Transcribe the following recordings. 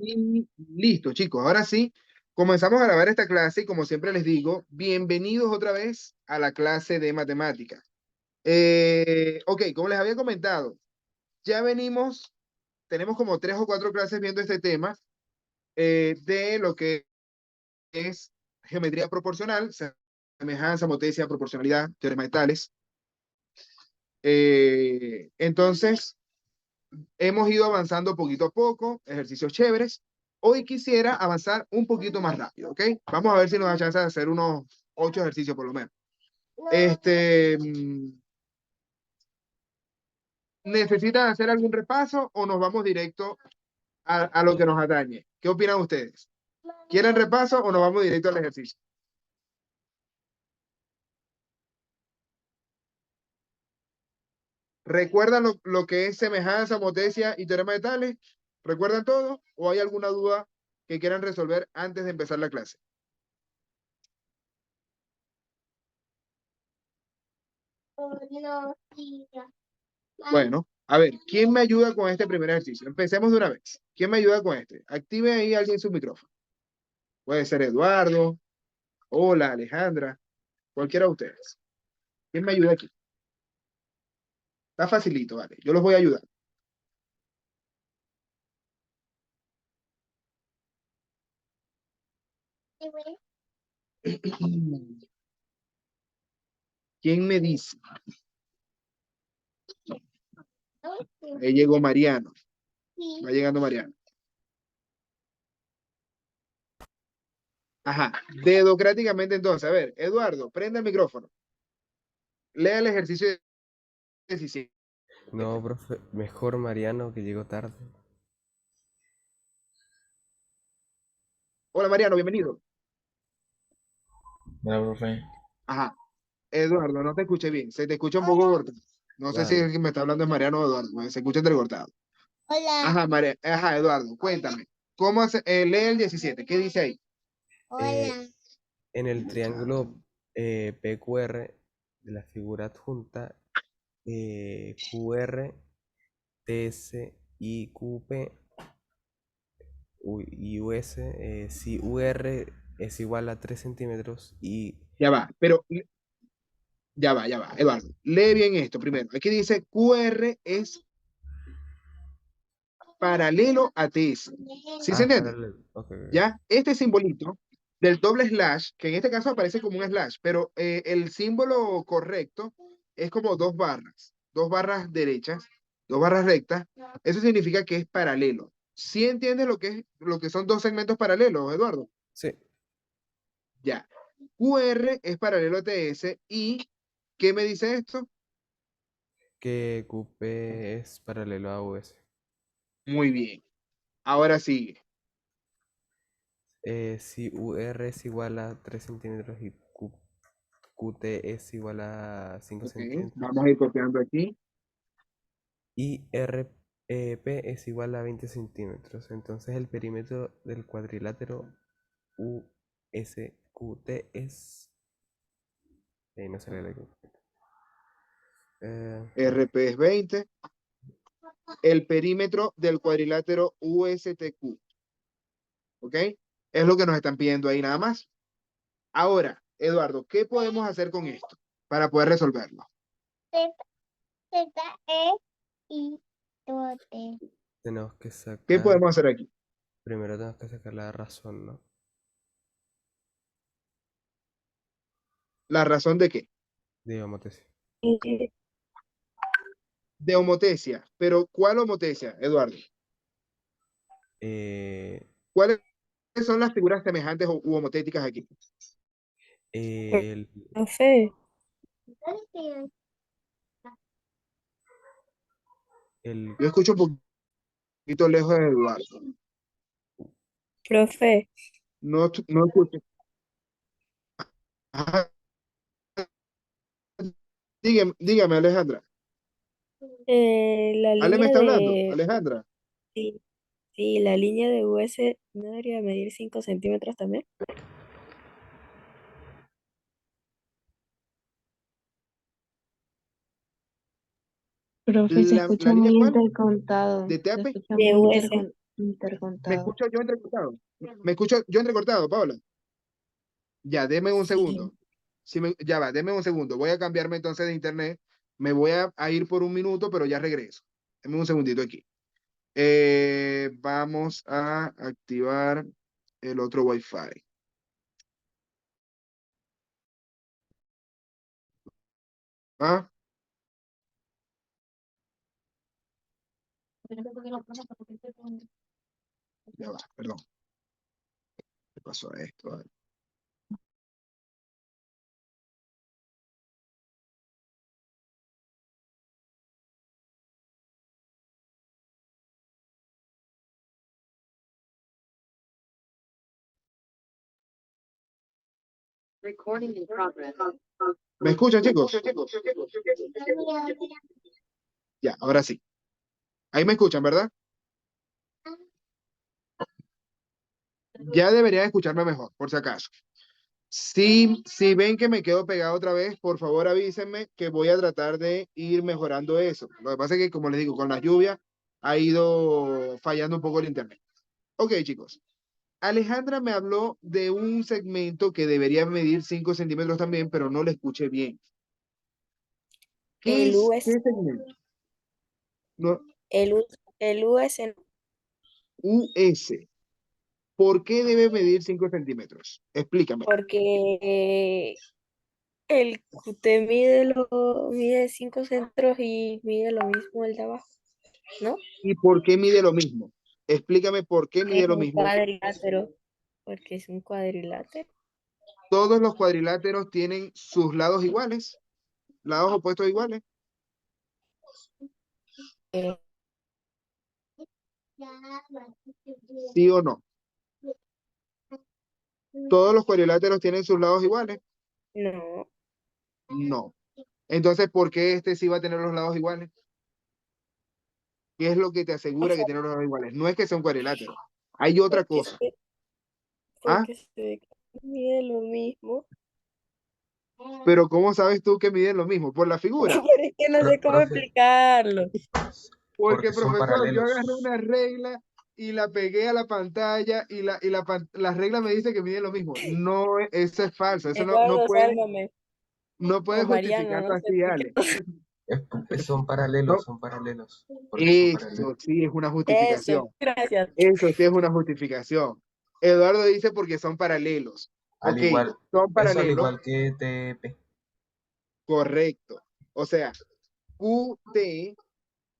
Y listo, chicos. Ahora sí, comenzamos a grabar esta clase y como siempre les digo, bienvenidos otra vez a la clase de matemáticas. Ok, como les había comentado, ya venimos, tenemos como 3 o 4 clases viendo este tema de lo que es geometría proporcional, semejanza, motesia, proporcionalidad, teorema de Tales. Entonces, hemos ido avanzando poquito a poco, ejercicios chéveres. Hoy quisiera avanzar un poquito más rápido, ¿ok? Vamos a ver si nos da chance de hacer unos 8 ejercicios por lo menos. ¿Necesitan hacer algún repaso o nos vamos directo a lo que nos atañe? ¿Qué opinan ustedes? ¿Quieren repaso o nos vamos directo al ejercicio? ¿Recuerdan lo que es semejanza, motesia y teorema de Tales? ¿Recuerdan todo? ¿O hay alguna duda que quieran resolver antes de empezar la clase? Bueno, a ver, ¿quién me ayuda con este primer ejercicio? Empecemos de una vez. ¿Quién me ayuda con este? Active ahí alguien su micrófono. Puede ser Eduardo, hola, Alejandra, cualquiera de ustedes. ¿Quién me ayuda aquí? Está facilito, vale. Yo los voy a ayudar. ¿Quién me dice? Ahí llegó Mariano. Va llegando Mariano. Ajá. Dedocráticamente entonces. A ver, Eduardo, prenda el micrófono. Lea el ejercicio 17. No, profe, mejor Mariano que llegó tarde. Hola, Mariano, bienvenido. Hola, profe. Ajá. Eduardo, no te escuché bien. Se te escucha un poco cortado. No sé si Dale. el que me está hablando es Mariano o Eduardo. Se escucha entrecortado. Hola, Ajá, María. Ajá, Eduardo, cuéntame. ¿Cómo hace? Lee el 17. ¿Qué dice ahí? Eh, hola. en el triángulo PQR de la figura adjunta, QR, TS y QP y US, si UR es igual a 3 centímetros y Ya va, pero ya va, Eduardo. Lee bien esto primero. Aquí dice QR es paralelo a TS. ¿Sí se ah, entiende? paralelo. Ok, ok. ¿Ya? Este simbolito del doble slash, que en este caso aparece como un slash, pero el símbolo correcto es como dos barras derechas, dos barras rectas. Eso significa que es paralelo. ¿Sí entiendes lo que son dos segmentos paralelos, Eduardo? Sí, Ya. QR es paralelo a TS y ¿qué me dice esto? que QP es paralelo a US. Muy bien. Ahora sigue. Si UR es igual a 3 centímetros y QT es igual a 5 Ok, centímetros vamos a ir copiando aquí. y RP es igual a 20 centímetros. Entonces el perímetro del cuadrilátero USQT es... no sale la RP es 20. El perímetro del cuadrilátero USTQ. ¿Ok? Es lo que nos están pidiendo ahí nada más. Ahora, Eduardo, ¿qué podemos hacer con esto para poder resolverlo? Z, Z, E, I, T. tenemos que ¿Qué sacar... podemos hacer aquí? Primero tenemos que sacar la razón, ¿no? ¿La razón de qué? Digamos que sí. De homotesia. Pero, ¿cuál homotesia, Eduardo? Eh, ¿Cuáles son las figuras semejantes u homotéticas aquí? el, Profe, el, Yo escucho un poquito lejos de Eduardo. profe, No, no escucho. Ajá. Dígame, Alejandra. la Ale me línea está hablando. de, Alejandra. sí, sí, la línea de US no debería medir 5 centímetros también. Profe, se escucha ¿La línea muy cuál? intercontado. ¿De Se TAPE? escucha De muy US, ¿Me Intercontado. escucho yo entrecortado? ¿Me escucho yo entrecortado, Paola? Ya, deme un Sí. segundo. Ya va, deme un segundo. Voy a cambiarme entonces de internet. Me voy a ir por un minuto, pero ya regreso. Deme un segundito aquí. Vamos a activar el otro Wi-Fi. ¿Ah? Ya va, perdón. ¿Qué pasó a esto? A ver. ¿Me escuchan, chicos? Ya, ahora sí. Ahí me escuchan, ¿verdad? Ya deberían escucharme mejor, por si acaso. Si ven que me quedo pegado otra vez, por favor avísenme que voy a tratar de ir mejorando eso. Lo que pasa es que, como les digo, con la lluvia ha ido fallando un poco el internet. Ok, chicos. Alejandra me habló de un segmento que debería medir 5 centímetros también, pero no le escuché bien. ¿Qué El es? US, ¿Qué segmento? No, el US US. ¿Por qué debe medir 5 centímetros? Explícame. porque el QT mide 5 centros y mide lo mismo el de abajo, ¿no? ¿Y por qué mide lo mismo? Explícame por qué mide Es lo un mismo. cuadrilátero, porque es un cuadrilátero. Todos los cuadriláteros tienen sus lados iguales, lados opuestos iguales. Eh, ¿Sí o no? Todos los cuadriláteros tienen sus lados iguales. no, No. Entonces, ¿por qué este sí va a tener los lados iguales? ¿Qué es lo que te o asegura que sea, tiene los lados iguales? No es que sea un cuadrilátero. Hay otra porque, cosa. ¿Ah? porque se mide lo mismo. Pero ¿cómo sabes tú que miden lo mismo? Por la figura. Pero es que no sé cómo Profe, explicarlo. Porque, porque son profesor, yo paralelos. agarré una regla y la pegué a la pantalla y la regla me dice que mide lo mismo. No, eso es falso. Eso Eduardo, sálvame. no puede O Mariana, justificarlo no sé así, por qué. Ale. Son No, paralelos. Porque son eso paralelos. sí es una Eso, justificación. gracias. Eso sí es una justificación. Eduardo dice porque son paralelos. Al Ok, igual, son eso al paralelos, igual que TP. correcto. O sea, QT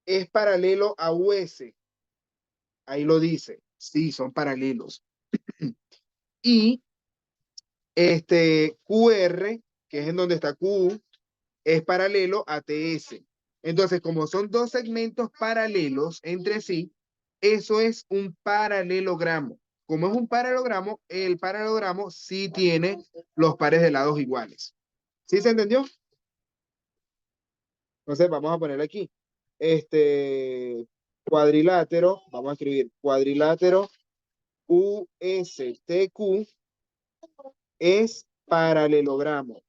es paralelo a US. Ahí lo dice. Sí, son paralelos. Y QR, que es en donde está Q, es paralelo a TS. Entonces, como son dos segmentos paralelos entre sí, eso es un paralelogramo. Como es un paralelogramo, el paralelogramo sí tiene los pares de lados iguales. ¿Sí se entendió? Entonces, vamos a poner aquí. Cuadrilátero, vamos a escribir cuadrilátero USTQ es paralelogramo.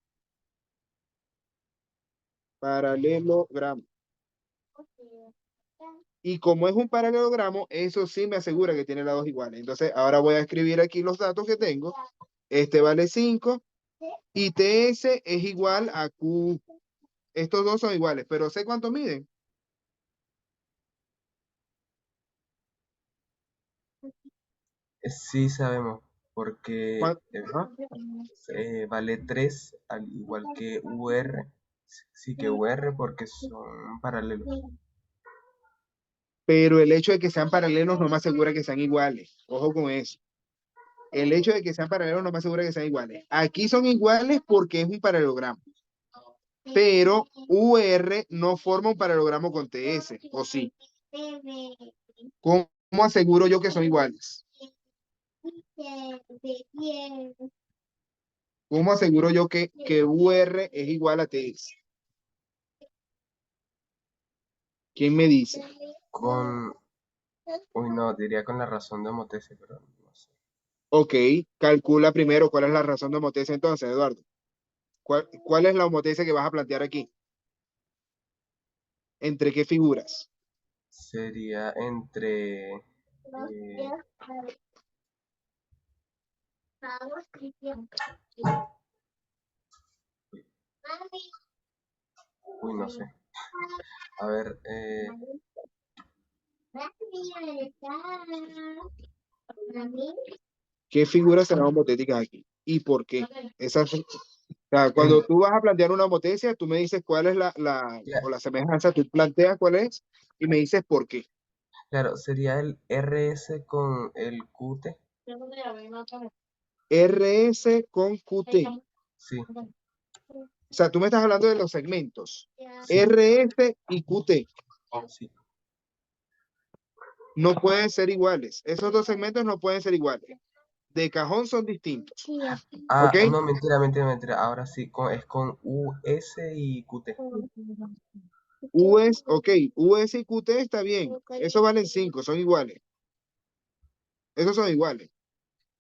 Paralelogramo. Y como es un paralelogramo, eso sí me asegura que tiene lados iguales. Entonces, ahora voy a escribir aquí los datos que tengo. Este vale 5 y TS es igual a Q. Estos dos son iguales, pero sé cuánto miden. Sí sabemos, porque Ajá. vale 3 al igual que UR. Sí que UR porque son paralelos. Pero el hecho de que sean paralelos no me asegura que sean iguales. Ojo con eso. El hecho de que sean paralelos no me asegura que sean iguales. Aquí son iguales porque es un paralelogramo. Pero UR no forma un paralelogramo con TS, ¿o sí? ¿Cómo aseguro yo que son iguales? ¿Cómo aseguro yo que UR es igual a TS? ¿Quién me dice? Con, uy no, diría con la razón de Motese, pero no sé. Ok, calcula primero cuál es la razón de homotese entonces, Eduardo. ¿Cuál es la homotese que vas a plantear aquí? ¿Entre qué figuras? Sería entre Eh, uy, no sé. A ver, ¿Qué figuras serán homotéticas aquí? ¿Y por qué? O sea, el, cuando tú vas a plantear una homotecia, tú me dices cuál es o la semejanza, tú planteas cuál es y me dices por qué. claro, sería el RS con el QT. RS con QT. Sí, O sea, tú me estás hablando de los segmentos. sí, RS y QT sí. no pueden ser iguales. Esos dos segmentos no pueden ser iguales. De cajón son distintos. ¿Ok? Ah, no, mentira. Ahora sí, es con US y QT. Ok, US y QT está bien. Eso valen 5, son iguales. Esos son iguales.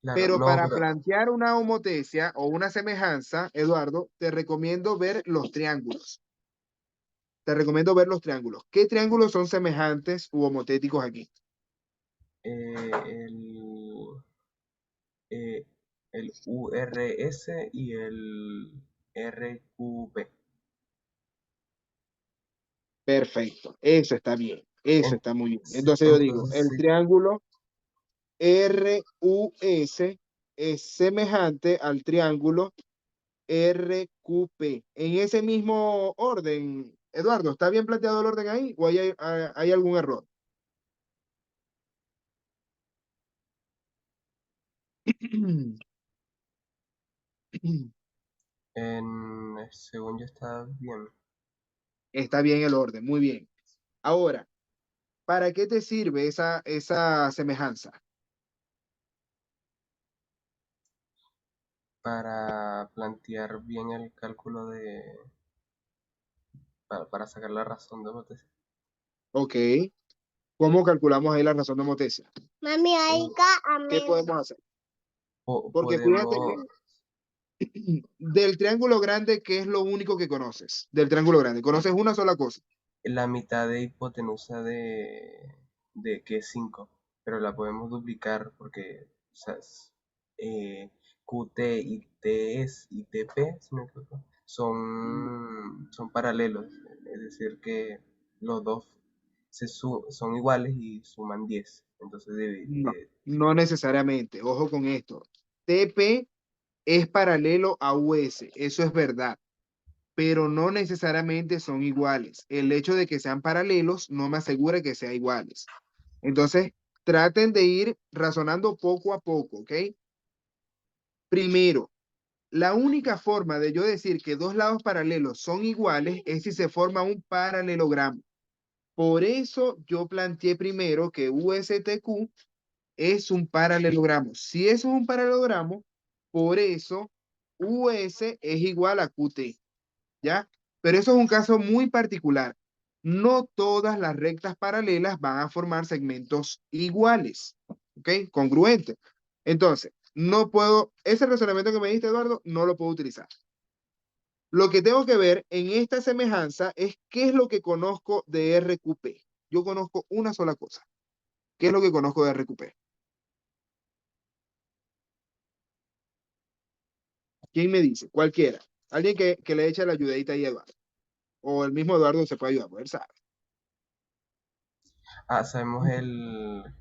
Claro, Pero no, para pero plantear una homotecia o una semejanza, Eduardo, te recomiendo ver los triángulos. Te recomiendo ver los triángulos. ¿Qué triángulos son semejantes u homotéticos aquí? eh, el, eh, el URS y el RQP. Perfecto. Eso está bien. Eso En- está muy bien. sí, Entonces yo digo, entonces el sí, triángulo RUS es semejante al triángulo RQP. En ese mismo orden, Eduardo, ¿está bien planteado el orden ahí o hay algún error? según yo está bien. Está bien el orden, muy bien. Ahora, ¿para qué te sirve esa semejanza? Para plantear bien el cálculo para sacar la razón de potencia. Ok. ¿Cómo calculamos ahí la razón de homotecia? Mami, Eh, ¿Qué podemos hacer? Porque fíjate podemos, que del triángulo grande, ¿qué es lo único que conoces? Del triángulo grande, conoces una sola cosa. la mitad de hipotenusa de que es 5, pero la podemos duplicar porque o sea, QT y TS y TP, si no me equivoco, son paralelos, es decir, que los dos son iguales y suman 10. Entonces, No, no necesariamente. Ojo con esto. TP es paralelo a US, eso es verdad, pero no necesariamente son iguales. El hecho de que sean paralelos no me asegura que sean iguales. Entonces, traten de ir razonando poco a poco, ¿ok? Primero, la única forma de yo decir que dos lados paralelos son iguales es si se forma un paralelogramo. Por eso yo planteé primero que USTQ es un paralelogramo. Si eso es un paralelogramo, por eso US es igual a QT, ¿ya? Pero eso es un caso muy particular. No todas las rectas paralelas van a formar segmentos iguales, ¿ok? Congruentes. Entonces, no puedo, ese razonamiento que me diste, Eduardo, no lo puedo utilizar. Lo que tengo que ver en esta semejanza es qué es lo que conozco de RQP. Yo conozco una sola cosa. ¿Qué es lo que conozco de RQP? ¿Quién me dice? Cualquiera. Alguien que le eche la ayudadita ahí a Eduardo. O el mismo Eduardo se puede ayudar, porque él sabe. sabemos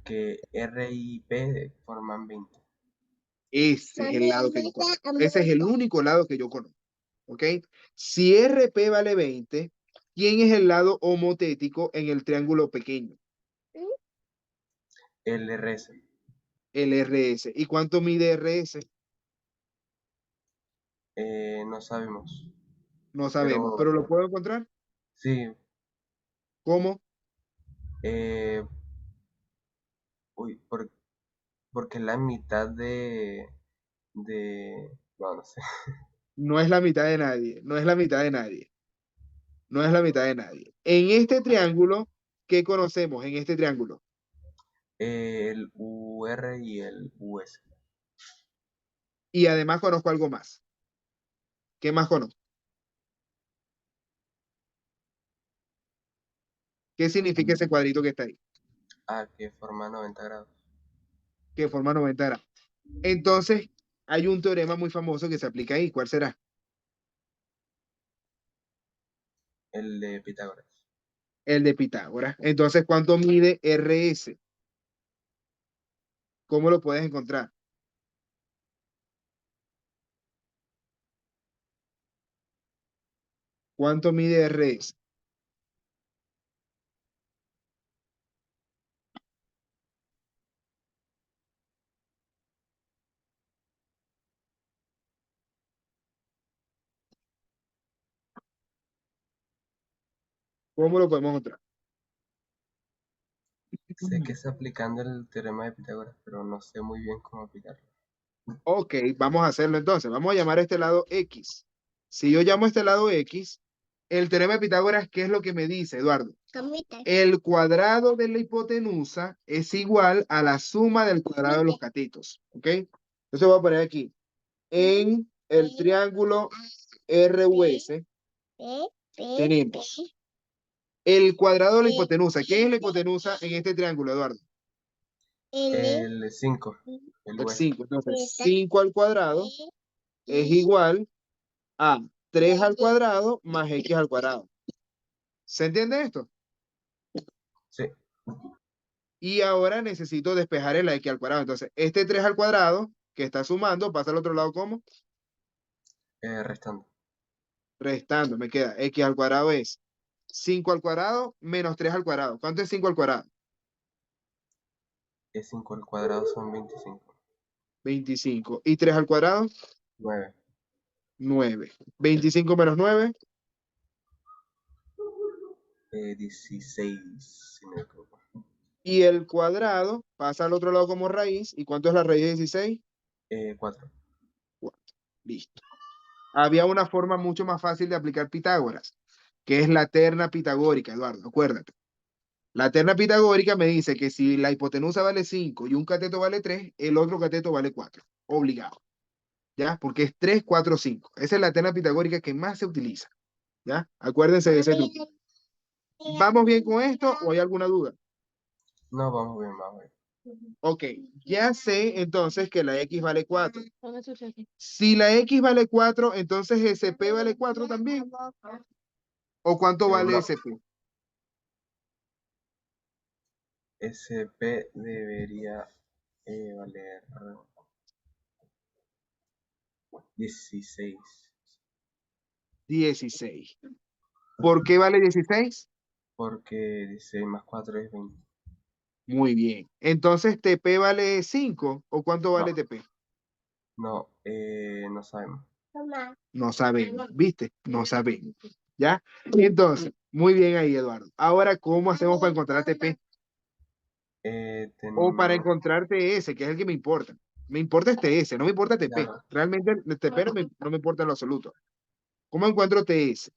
que R y P forman 20. Ese es el lado que yo conozco. Ese es el único lado que yo conozco. ¿Ok? Si RP vale 20, ¿quién es el lado homotético en el triángulo pequeño? El RS, El RS. ¿Y cuánto mide RS? no sabemos, No sabemos, pero pero lo puedo encontrar. sí, ¿Cómo? eh, uy, porque la mitad no sé, No es la mitad de nadie. No es la mitad de nadie. No es la mitad de nadie. En este triángulo, ¿qué conocemos en este triángulo? el UR y el US. Y además conozco algo más. ¿Qué más conozco? ¿Qué significa ese cuadrito que está ahí? que forma 90 grados. que forma 90 grados. Entonces, hay un teorema muy famoso que se aplica ahí. ¿Cuál será? El de Pitágoras. El de Pitágoras. Entonces, ¿cuánto mide RS? ¿Cómo lo puedes encontrar? ¿Cuánto mide RS? ¿Cómo lo podemos encontrar? Sé que está aplicando el teorema de Pitágoras, pero no sé muy bien cómo aplicarlo. Ok, vamos a hacerlo entonces. Vamos a llamar a este lado X. Si yo llamo a este lado X, el teorema de Pitágoras, ¿qué es lo que me dice, Eduardo? Camita. El cuadrado de la hipotenusa es igual a la suma del cuadrado de los catetos. ¿Ok? Entonces voy a poner aquí. En el triángulo RUS tenemos el cuadrado de la hipotenusa. ¿Qué es la hipotenusa en este triángulo, Eduardo? El 5, el El hueso. 5. Entonces, 5 al cuadrado es igual a 3 al cuadrado más X al cuadrado. ¿Se entiende esto? Sí, Y ahora necesito despejar el X al cuadrado. Entonces, este 3 al cuadrado que está sumando pasa al otro lado como restando. restando. Me queda X al cuadrado es 5 al cuadrado menos 3 al cuadrado. ¿Cuánto es 5 al cuadrado? 5 al cuadrado son 25. 25. ¿Y 3 al cuadrado? 9. 9. 25 menos 9, 16, si me equivoco. y el cuadrado pasa al otro lado como raíz. ¿Y cuánto es la raíz de 16? 4. 4. Listo. Había una forma mucho más fácil de aplicar Pitágoras, que es la terna pitagórica, Eduardo, acuérdate. La terna pitagórica me dice que si la hipotenusa vale 5 y un cateto vale 3, el otro cateto vale 4. Obligado. ¿Ya? Porque es 3, 4, 5. Esa es la terna pitagórica que más se utiliza. ¿Ya? Acuérdense de ese truco. ¿Vamos bien con esto o hay alguna duda? No, vamos bien, vamos bien. Ok, ya sé entonces que la X vale 4. Si la X vale 4, entonces SP vale 4 también. ¿O cuánto vale No. SP? SP debería valer 16. 16. ¿Por qué vale 16? Porque 16 más 4 es 20. Muy bien. Entonces, ¿TP vale 5 o cuánto vale No. TP? No, no sabemos. No sabemos, ¿viste? No sabemos. ¿Ya? Entonces, muy bien ahí, Eduardo. Ahora, ¿cómo hacemos para encontrar TP? O para Tenemos, encontrar TS, que es el que me importa. Me importa es TS, no me importa TP. claro, Realmente el TP no me importa en lo absoluto. ¿Cómo encuentro TS?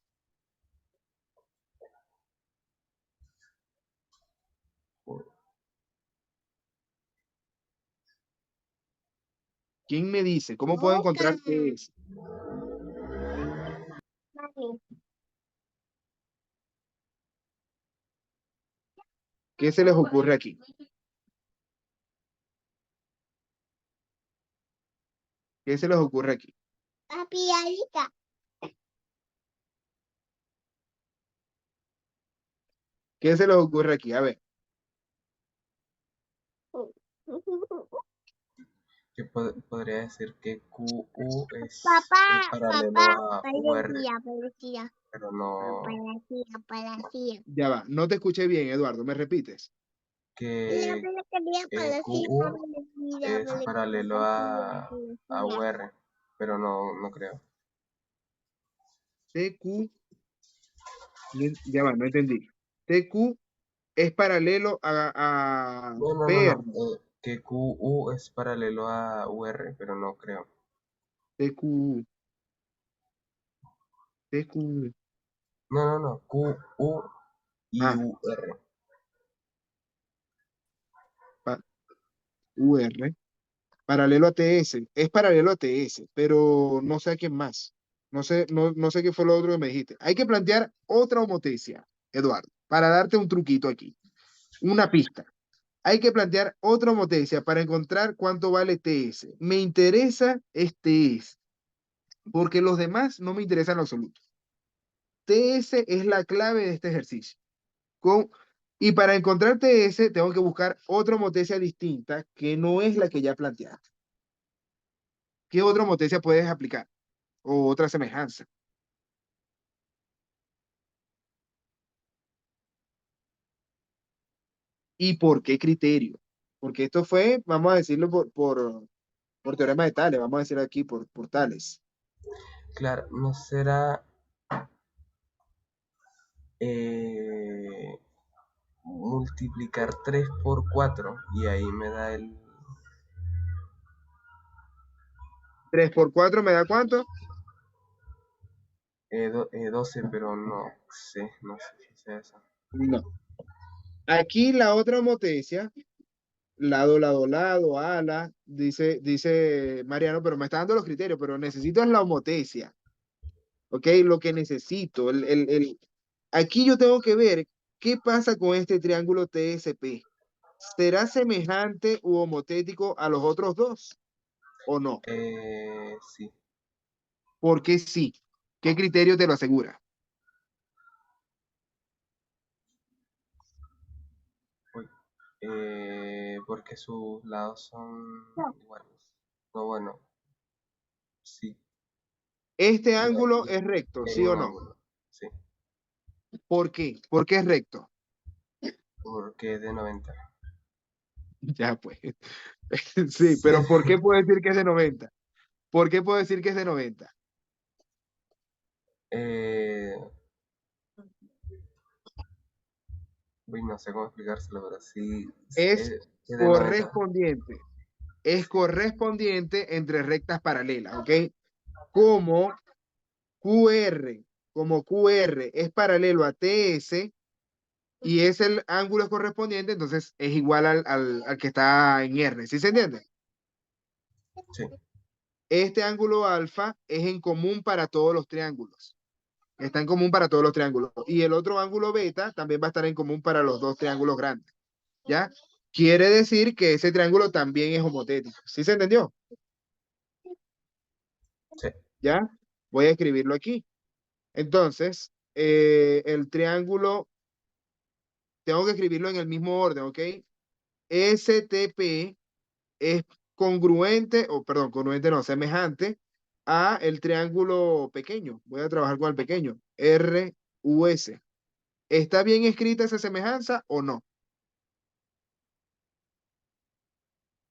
¿Quién me dice? ¿Cómo puedo encontrar TS? ¿Qué se les ocurre aquí? ¿Qué se les ocurre aquí? Papi, ahorita. ¿Qué se les ocurre aquí? A ver, que podría decir que QU es paralelo Papá, a UR, parecía. pero no, Parecía. ya va. No te escuché bien, Eduardo. ¿Me repites? que QU es paralelo a UR, pero no creo. TQ, ya va, no entendí. TQ es paralelo a PR. Que QU es paralelo a UR, pero no creo. TQ, TQ, No, QU y ah, UR. UR, paralelo a TS. Es paralelo a TS, pero no sé a quién más. No sé qué fue lo otro que me dijiste. Hay que plantear otra homotecia, Eduardo, para darte un truquito aquí. Una pista. hay que plantear otra homotesia para encontrar cuánto vale TS. Me interesa es TS, porque los demás no me interesan en lo absoluto. TS es la clave de este ejercicio. Y para encontrar TS tengo que buscar otra homotesia distinta que no es la que ya planteaste. ¿Qué otra homotesia puedes aplicar? O otra semejanza. ¿Y por qué criterio? Porque esto fue, vamos a decirlo por teorema de Tales, vamos a decir aquí por Tales. Claro, no será multiplicar 3 por 4 y ahí me da el 3 por 4 me da ¿cuánto? 12, pero no sé si sea eso. No. Aquí la otra homotesia, lado, ala, dice Mariano, pero me está dando los criterios, pero necesito es la homotesia. ¿Ok? Lo que necesito. Aquí yo tengo que ver qué pasa con este triángulo TSP. ¿Será semejante u homotético a los otros dos o no? Sí. ¿Por qué sí? ¿Qué criterio te lo asegura? Uy, porque sus lados son iguales. No, bueno, sí. Este Y ángulo hay, es recto, y hay ¿sí o un no? ángulo. Sí, ¿Por qué? ¿Por qué es recto? porque es de 90. Ya pues. Sí, Sí. pero ¿por qué puedo decir que es de 90? ¿Por qué puedo decir que es de 90? Eh, no sé cómo explicárselo, pero sí Es es de 90. correspondiente. Es Sí, correspondiente entre rectas paralelas, ¿ok? Como QR, como QR es paralelo a TS y es el ángulo correspondiente, entonces es igual al que está en R, ¿sí se entiende? sí, Este ángulo alfa es en común para todos los triángulos. Está en común para todos los triángulos. Y el otro ángulo beta también va a estar en común para los dos triángulos grandes. ¿Ya? Quiere decir que ese triángulo también es homotético. ¿Sí se entendió? sí. ¿Ya? Voy a escribirlo aquí. Entonces, el triángulo, tengo que escribirlo en el mismo orden, ¿ok? STP es congruente, o perdón, congruente no, semejante a el triángulo pequeño. Voy a trabajar con el pequeño. RUS. ¿Está bien escrita esa semejanza o no?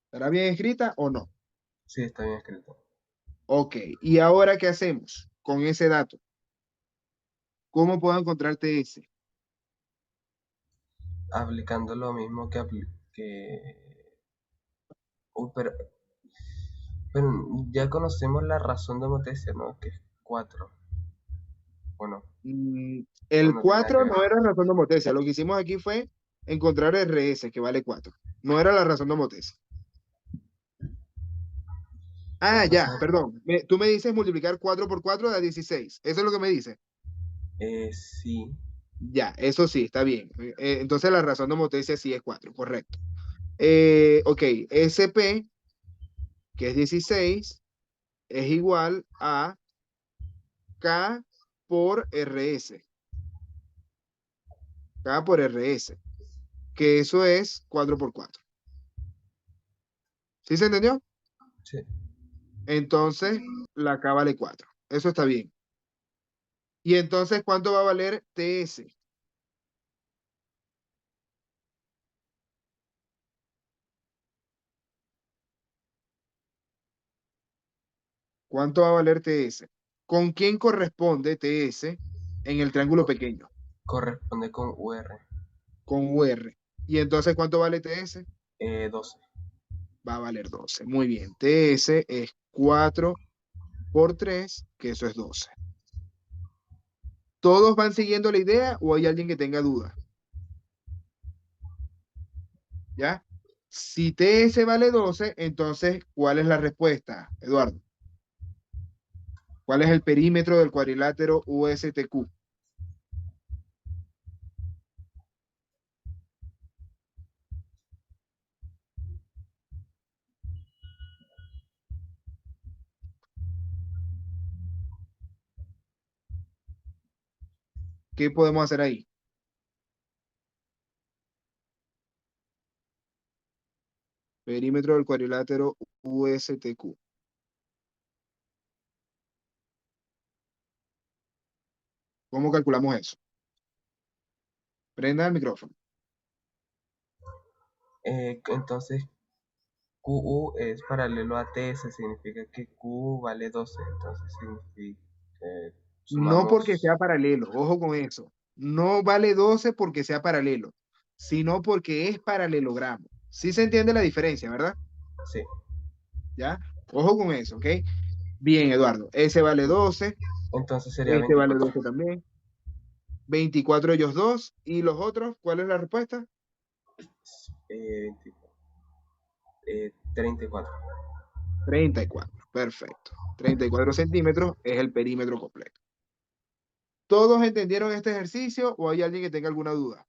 ¿Estará bien escrita o no? Sí, está bien escrito. Ok, ¿y ahora qué hacemos con ese dato? ¿Cómo puedo encontrar TS? Aplicando lo mismo que... Uy, pero ya conocemos la razón de homotesia, ¿no? Que es 4. Bueno, o El no tiene nada que 4 ver. no era razón de homotesia. Lo que hicimos aquí fue encontrar RS, que vale 4. No era la razón de homotesia. Ah, Entonces, ya, perdón. Tú me dices multiplicar 4 por 4 da 16. Eso es lo que me dice. sí, Ya, eso sí, está bien. Entonces la razón de homotesia sí es 4, correcto. Ok, SP, que es 16, es igual a K por RS. K por RS, que eso es 4 por 4. ¿Sí se entendió? sí. Entonces, la K vale 4. Eso está bien. Y entonces, ¿cuánto va a valer TS? ¿Cuánto va a valer TS? ¿Con quién corresponde TS en el triángulo pequeño? Corresponde con UR. Con UR. Y entonces, ¿cuánto vale TS? 12. Va a valer 12. Muy bien. TS es 4 por 3, que eso es 12. ¿Todos van siguiendo la idea o hay alguien que tenga duda? ¿Ya? Si TS vale 12, entonces, ¿cuál es la respuesta, Eduardo? ¿Cuál es el perímetro del cuadrilátero USTQ? ¿Qué podemos hacer ahí? Perímetro del cuadrilátero USTQ. ¿Cómo calculamos eso? Prenda el micrófono. Entonces, QU es paralelo a TS, significa que Q vale 12, entonces significa No porque sumamos, sea paralelo, ojo con eso. No vale 12 porque sea paralelo, sino porque es paralelogramo. Sí se entiende la diferencia, ¿verdad? sí, ¿Ya? Ojo con eso, ¿ok? Bien, Eduardo. Ese vale 12, entonces sería este vale 24, 12 también. 24 ellos dos. ¿Y los otros? ¿Cuál es la respuesta? 34. 34. Perfecto. 34 centímetros es el perímetro completo. ¿Todos entendieron este ejercicio o hay alguien que tenga alguna duda?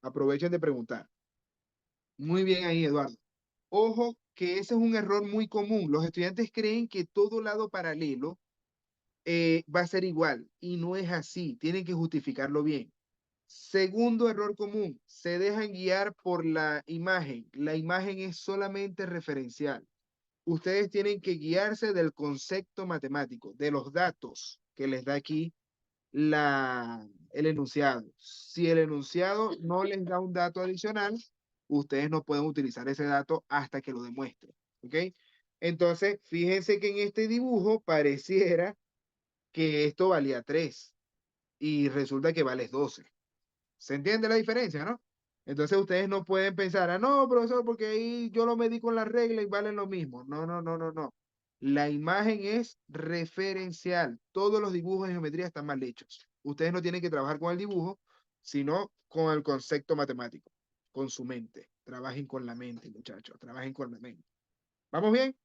Aprovechen de preguntar. Muy bien ahí, Eduardo. Ojo que ese es un error muy común. Los estudiantes creen que todo lado paralelo va a ser igual y no es así. Tienen que justificarlo bien. Segundo error común, se dejan guiar por la imagen. La imagen es solamente referencial. Ustedes tienen que guiarse del concepto matemático, de los datos que les da aquí el enunciado. Si el enunciado no les da un dato adicional, ustedes no pueden utilizar ese dato hasta que lo demuestren. ¿Ok? Entonces, fíjense que en este dibujo pareciera que esto valía 3 y resulta que vale 12. ¿Se entiende la diferencia, no? Entonces ustedes no pueden pensar, ah, no, profesor, porque ahí yo lo medí con la regla y valen lo mismo. No, no, no, no, no. La imagen es referencial. Todos los dibujos de geometría están mal hechos. Ustedes no tienen que trabajar con el dibujo, sino con el concepto matemático, con su mente. Trabajen con la mente, muchachos. Trabajen con la mente. ¿Vamos bien?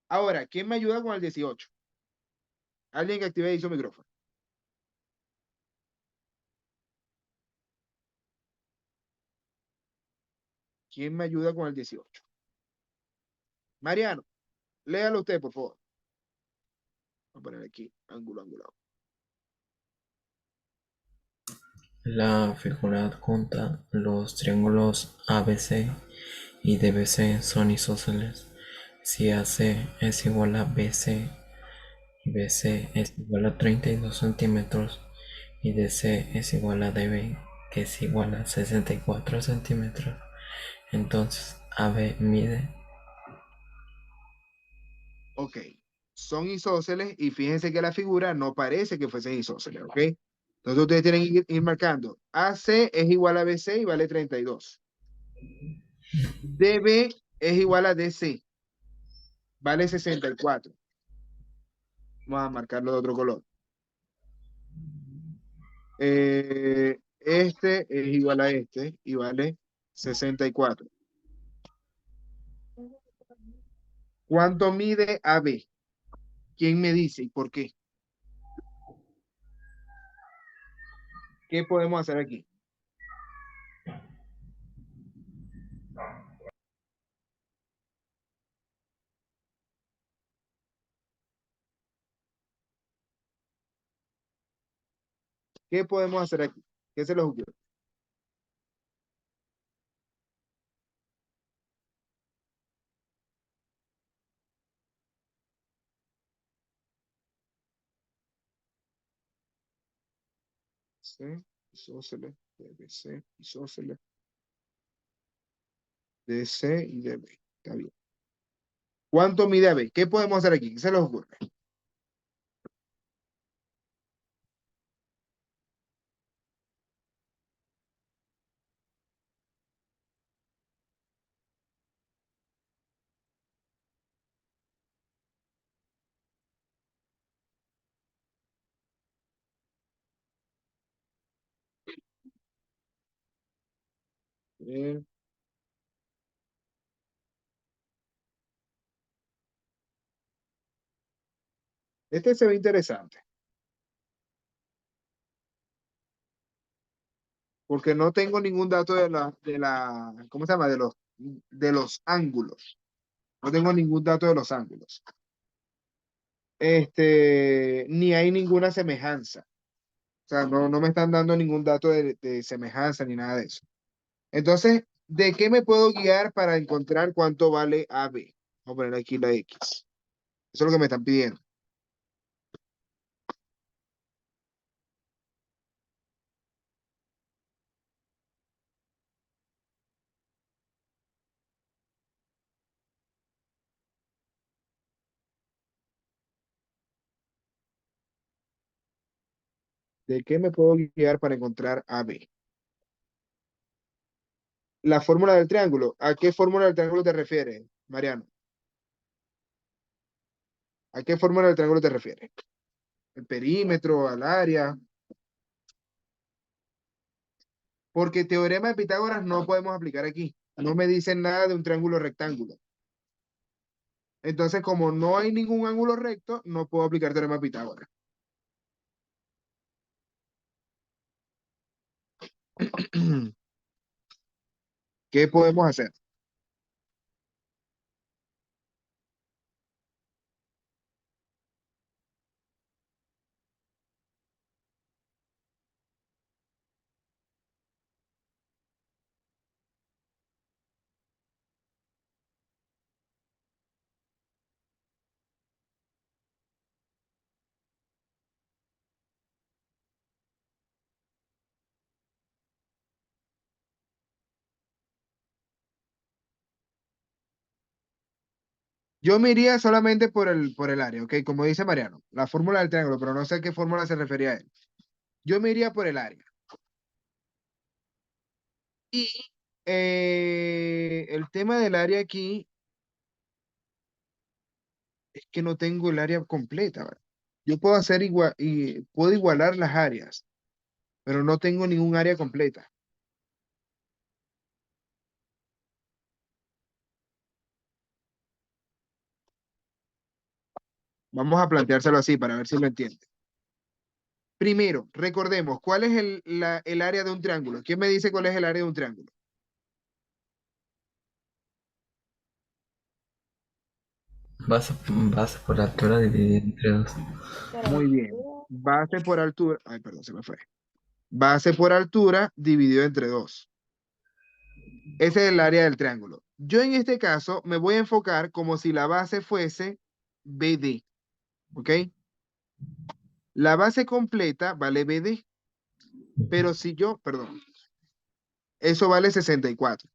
Ahora, ¿quién me ayuda con el 18? Alguien que active ahí su micrófono. ¿Quién me ayuda con el 18? Mariano, léalo usted, por favor. Voy a poner aquí, ángulo, ángulo. La figura adjunta, los triángulos ABC y DBC son isósceles. Si AC es igual a BC y BC es igual a 32 centímetros y DC es igual a DB, que es igual a 64 centímetros, entonces AB mide. Ok, son isósceles y fíjense que la figura no parece que fuesen isósceles, ¿ok? Entonces ustedes tienen que ir marcando. AC es igual a BC y vale 32. DB es igual a DC, vale 64. Vamos a marcarlo de otro color. Este es igual a este y vale 64. ¿Cuánto mide AB? ¿Quién me dice y por qué? ¿Qué podemos hacer aquí? ¿Qué podemos hacer aquí? ¿Qué se les ocurre? C, isósceles, BBC, isósceles, DC y DB. Está bien. ¿Cuánto mide AB? ¿Qué podemos hacer aquí? ¿Qué se les ocurre? Eh, Este se ve interesante, porque no tengo ningún dato ¿cómo se llama? De los ángulos. No tengo ningún dato de los ángulos. ni hay ninguna semejanza. O sea, no me están dando ningún dato de semejanza ni nada de eso. Entonces, ¿de qué me puedo guiar para encontrar cuánto vale AB? Vamos a poner aquí la X. Eso es lo que me están pidiendo. ¿De qué me puedo guiar para encontrar AB? La fórmula del triángulo. ¿A qué fórmula del triángulo te refieres, Mariano? ¿A qué fórmula del triángulo te refieres? ¿El perímetro, al área? Porque teorema de Pitágoras no podemos aplicar aquí. No me dicen nada de un triángulo rectángulo. Entonces, como no hay ningún ángulo recto, no puedo aplicar teorema de Pitágoras. ¿Qué podemos hacer? Yo me iría solamente por el área, ¿ok? Como dice Mariano, la fórmula del triángulo, pero no sé a qué fórmula se refería a él. Yo me iría por el área. Y el tema del área aquí es que no tengo el área completa, ¿verdad? Yo puedo hacer igual y puedo igualar las áreas, pero no tengo ningún área completa. Vamos a planteárselo así para ver si lo entiende. Primero, recordemos, ¿cuál es el área de un triángulo? ¿Quién me dice cuál es el área de un triángulo? Base por altura dividida entre 2. Muy bien. Base por altura. Ay, perdón, se me fue. Base por altura dividido entre 2. Ese es el área del triángulo. Yo en este caso me voy a enfocar como si la base fuese BD. ¿Ok? La base completa vale BD. Pero si yo, perdón, eso vale 64.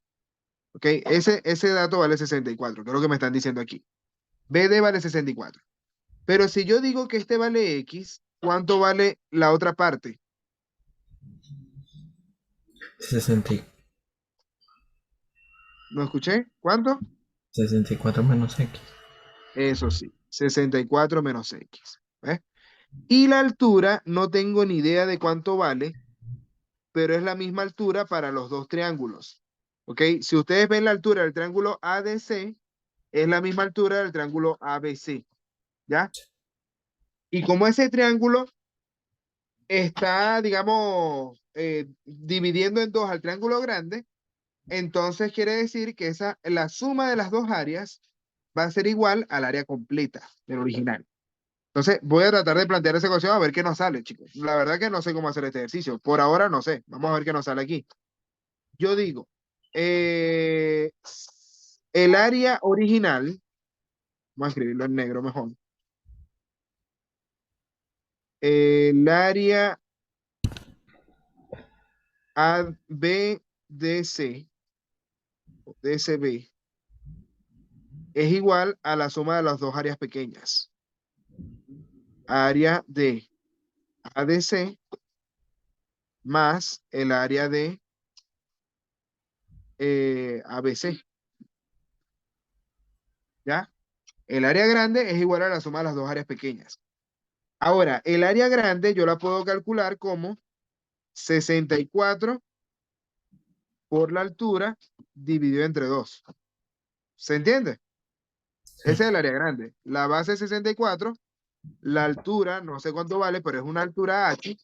¿Ok? Ese dato vale 64, que es lo que me están diciendo aquí. BD vale 64. Pero si yo digo que este vale X, ¿cuánto vale la otra parte? 60 ¿No escuché? ¿Cuánto? 64 menos X. Eso sí, 64 menos X. ¿Ves? Y la altura, no tengo ni idea de cuánto vale, pero es la misma altura para los dos triángulos. ¿Ok? Si ustedes ven la altura del triángulo ADC, es la misma altura del triángulo ABC. ¿Ya? Y como ese triángulo está, digamos, dividiendo en dos al triángulo grande, entonces quiere decir que la suma de las dos áreas va a ser igual al área completa del original. Entonces voy a tratar de plantear esa ecuación a ver qué nos sale, chicos. La verdad que no sé cómo hacer este ejercicio. Por ahora no sé. Vamos a ver qué nos sale aquí. Yo digo, eh, el área original, vamos a escribirlo en negro mejor. El área ABDC, DCB, es igual a la suma de las dos áreas pequeñas. Área de ADC más el área de ABC. ¿Ya? El área grande es igual a la suma de las dos áreas pequeñas. Ahora, el área grande yo la puedo calcular como 64 por la altura dividido entre 2. ¿Se entiende? Sí. Ese es el área grande. La base es 64, la altura, no sé cuánto vale, pero es una altura H,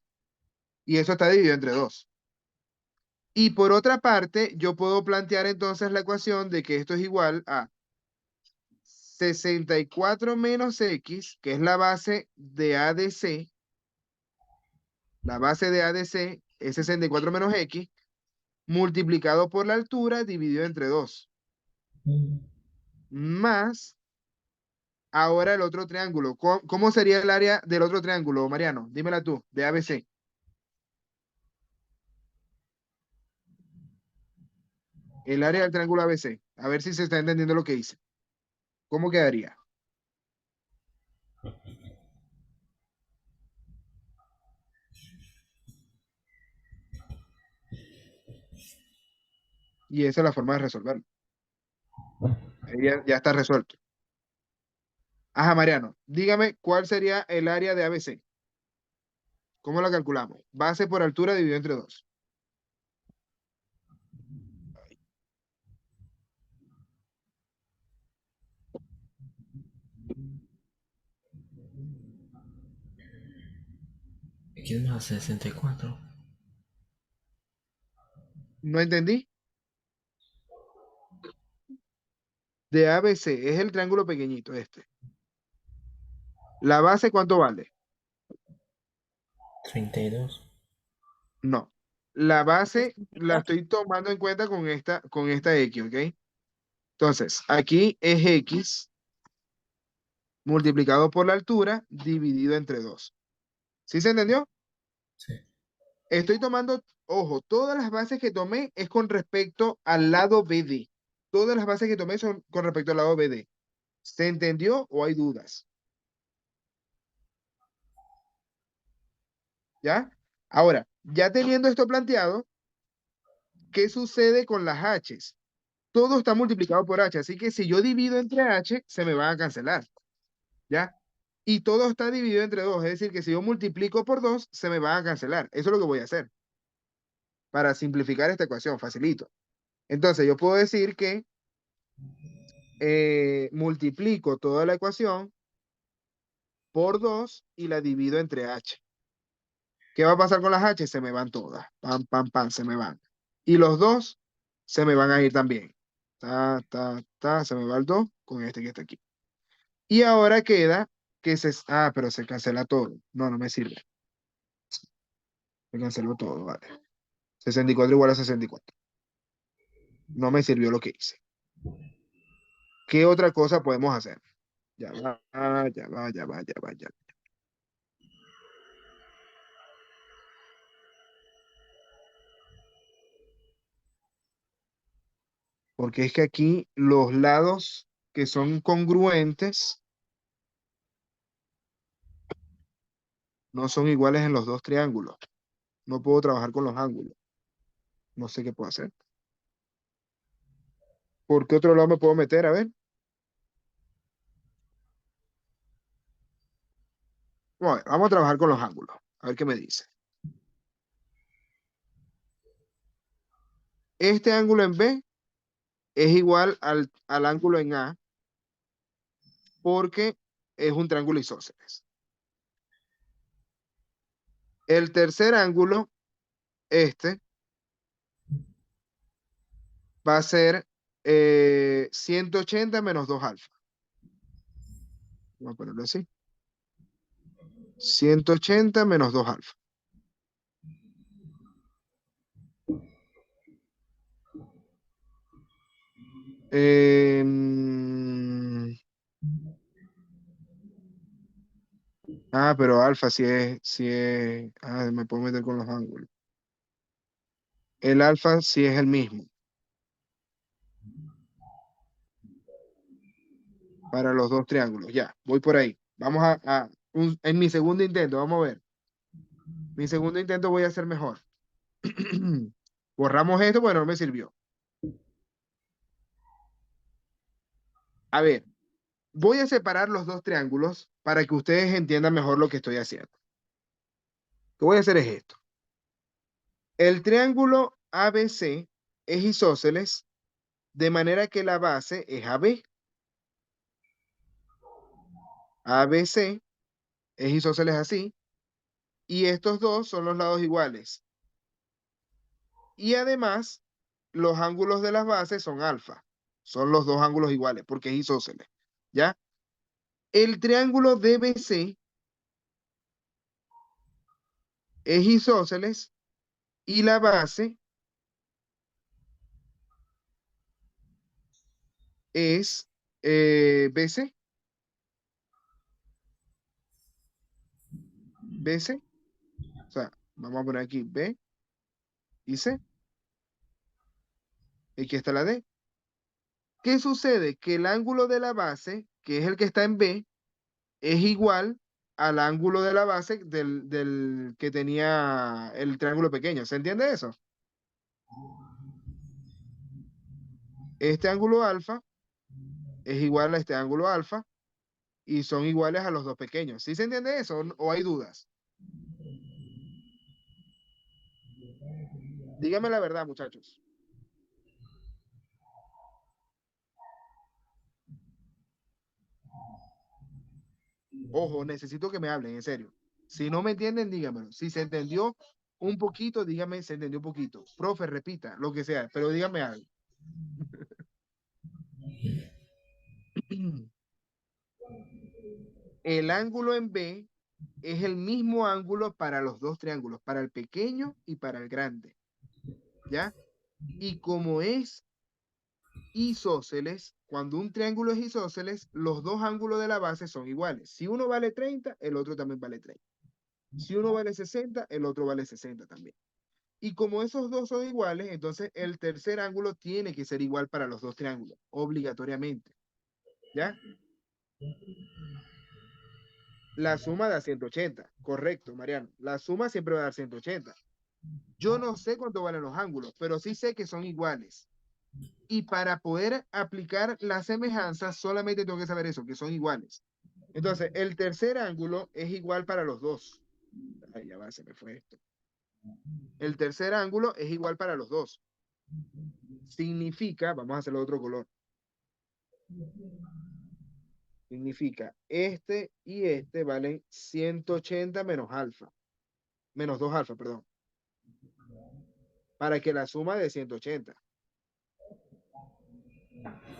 y eso está dividido entre 2. Y por otra parte, yo puedo plantear entonces la ecuación de que esto es igual a 64 menos X, que es la base de ADC, la base de ADC es 64 menos X, multiplicado por la altura dividido entre 2, más ahora el otro triángulo. ¿Cómo sería el área del otro triángulo, Mariano? Dímela tú, de ABC. El área del triángulo ABC. A ver si se está entendiendo lo que hice. ¿Cómo quedaría? Y esa es la forma de resolverlo. Ahí ya está resuelto. Ajá, Mariano, dígame cuál sería el área de ABC. ¿Cómo la calculamos? Base por altura dividido entre 2. X más 64. ¿No entendí? De ABC, es el triángulo pequeñito este. ¿La base cuánto vale? 32. No. La base la 64. estoy tomando en cuenta con esta X, ¿ok? Entonces, aquí es X multiplicado por la altura dividido entre 2. ¿Sí se entendió? Sí. Estoy tomando, ojo, todas las bases que tomé es con respecto al lado BD. Todas las bases que tomé son con respecto al lado BD. ¿Se entendió o hay dudas? ¿Ya? Ahora, ya teniendo esto planteado, ¿qué sucede con las H's? Todo está multiplicado por H, así que si yo divido entre H, se me van a cancelar. ¿Ya? Y todo está dividido entre 2, es decir, que si yo multiplico por 2, se me van a cancelar. Eso es lo que voy a hacer. Para simplificar esta ecuación, facilito. Entonces, yo puedo decir que multiplico toda la ecuación por 2 y la divido entre H. ¿Qué va a pasar con las H? Se me van todas. Pam, pam, pam, se me van. Y los 2 se me van a ir también. Se me va el 2 con este que está aquí. Y ahora queda que pero se cancela todo. No, no me sirve. Se canceló todo, vale. 64 igual a 64. No me sirvió lo que hice. ¿Qué otra cosa podemos hacer? Ya va, ya va, ya va, ya va, ya va. Porque es que aquí los lados que son congruentes no son iguales en los dos triángulos. No puedo trabajar con los ángulos. No sé qué puedo hacer. ¿Por qué otro lado me puedo meter? A ver. Bueno, vamos a trabajar con los ángulos. A ver qué me dice. Este ángulo en B es igual al ángulo en A porque es un triángulo isósceles. El tercer ángulo, este, va a ser 180 menos 2 alfa. Vamos a ponerlo así. 180 menos 2 alfa. Pero alfa sí es. Me puedo meter con los ángulos. El alfa sí es el mismo. Para los dos triángulos. Ya, voy por ahí. Vamos en mi segundo intento, vamos a ver. Mi segundo intento voy a hacer mejor. Borramos esto, bueno, no me sirvió. A ver, voy a separar los dos triángulos para que ustedes entiendan mejor lo que estoy haciendo. Lo que voy a hacer es esto. El triángulo ABC es isósceles, de manera que la base es AB. ABC es isósceles así, y estos dos son los lados iguales. Y además, los ángulos de las bases son alfa. Son los dos ángulos iguales, porque es isósceles. ¿ya? El triángulo DBC es isósceles y la base es BC. BC. O sea, vamos a poner aquí B y C. Y aquí está la D. ¿Qué sucede? Que el ángulo de la base, que es el que está en B, es igual al ángulo de la base del que tenía el triángulo pequeño. ¿Se entiende eso? Este ángulo alfa es igual a este ángulo alfa y son iguales a los dos pequeños. ¿Sí se entiende eso o hay dudas? Dígame la verdad, muchachos. Ojo, necesito que me hablen, en serio. Si no me entienden, dígamelo. Si se entendió un poquito, dígame, se entendió un poquito. Profe, repita, lo que sea, pero dígame algo. El ángulo en B es el mismo ángulo para los dos triángulos, para el pequeño y para el grande. ¿Ya? Y como es isósceles, cuando un triángulo es isósceles, los dos ángulos de la base son iguales. Si uno vale 30, el otro también vale 30. Si uno vale 60, el otro vale 60 también. Y como esos dos son iguales, entonces el tercer ángulo tiene que ser igual para los dos triángulos, obligatoriamente. ¿Ya? La suma da 180. Correcto, Mariano. La suma siempre va a dar 180. Yo no sé cuánto valen los ángulos, pero sí sé que son iguales. Y para poder aplicar la semejanza, solamente tengo que saber eso, que son iguales. Entonces, el tercer ángulo es igual para los dos. Ay, ya va, se me fue esto. El tercer ángulo es igual para los dos. Significa, vamos a hacerlo de otro color. Significa, este y este valen 180 menos alfa. Menos 2 alfa, perdón. Para que la suma de 180.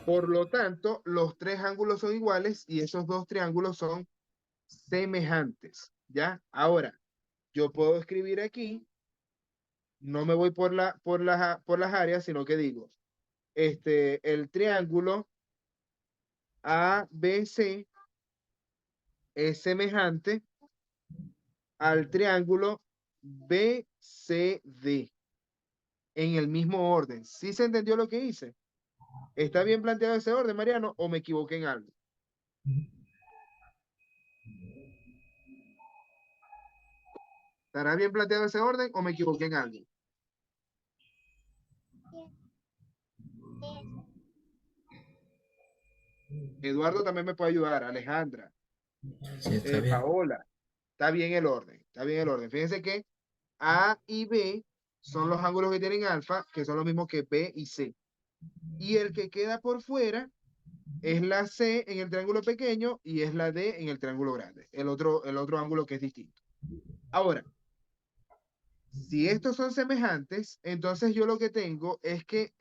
Por lo tanto, los tres ángulos son iguales y esos dos triángulos son semejantes. ¿Ya? Ahora, yo puedo escribir aquí, no me voy por las áreas, sino que digo, el triángulo ABC es semejante al triángulo BCD en el mismo orden. ¿Sí se entendió lo que hice? ¿Está bien planteado ese orden, Mariano, o me equivoqué en algo? ¿Estará bien planteado ese orden o me equivoqué en algo? Eduardo también me puede ayudar, Alejandra, Sí, está bien. Paola. Está bien el orden, está bien el orden. Fíjense que A y B son los ángulos que tienen alfa, que son los mismos que B y C. Y el que queda por fuera es la C en el triángulo pequeño y es la D en el triángulo grande. El otro ángulo que es distinto. Ahora, si estos son semejantes, entonces yo lo que tengo es que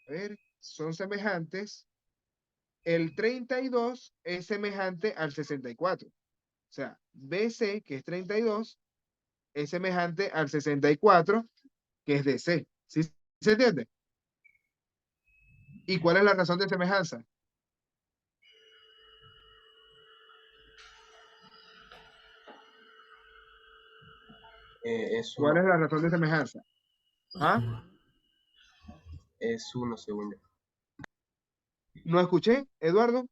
a ver, son semejantes. El 32 es semejante al 64. O sea, BC, que es 32, es semejante al 64, que es DC. ¿Sí se entiende? ¿Y cuál es la razón de semejanza? Es ¿Cuál uno. es la razón de semejanza? ¿Ah? Es uno, según yo. ¿No escuché, Eduardo?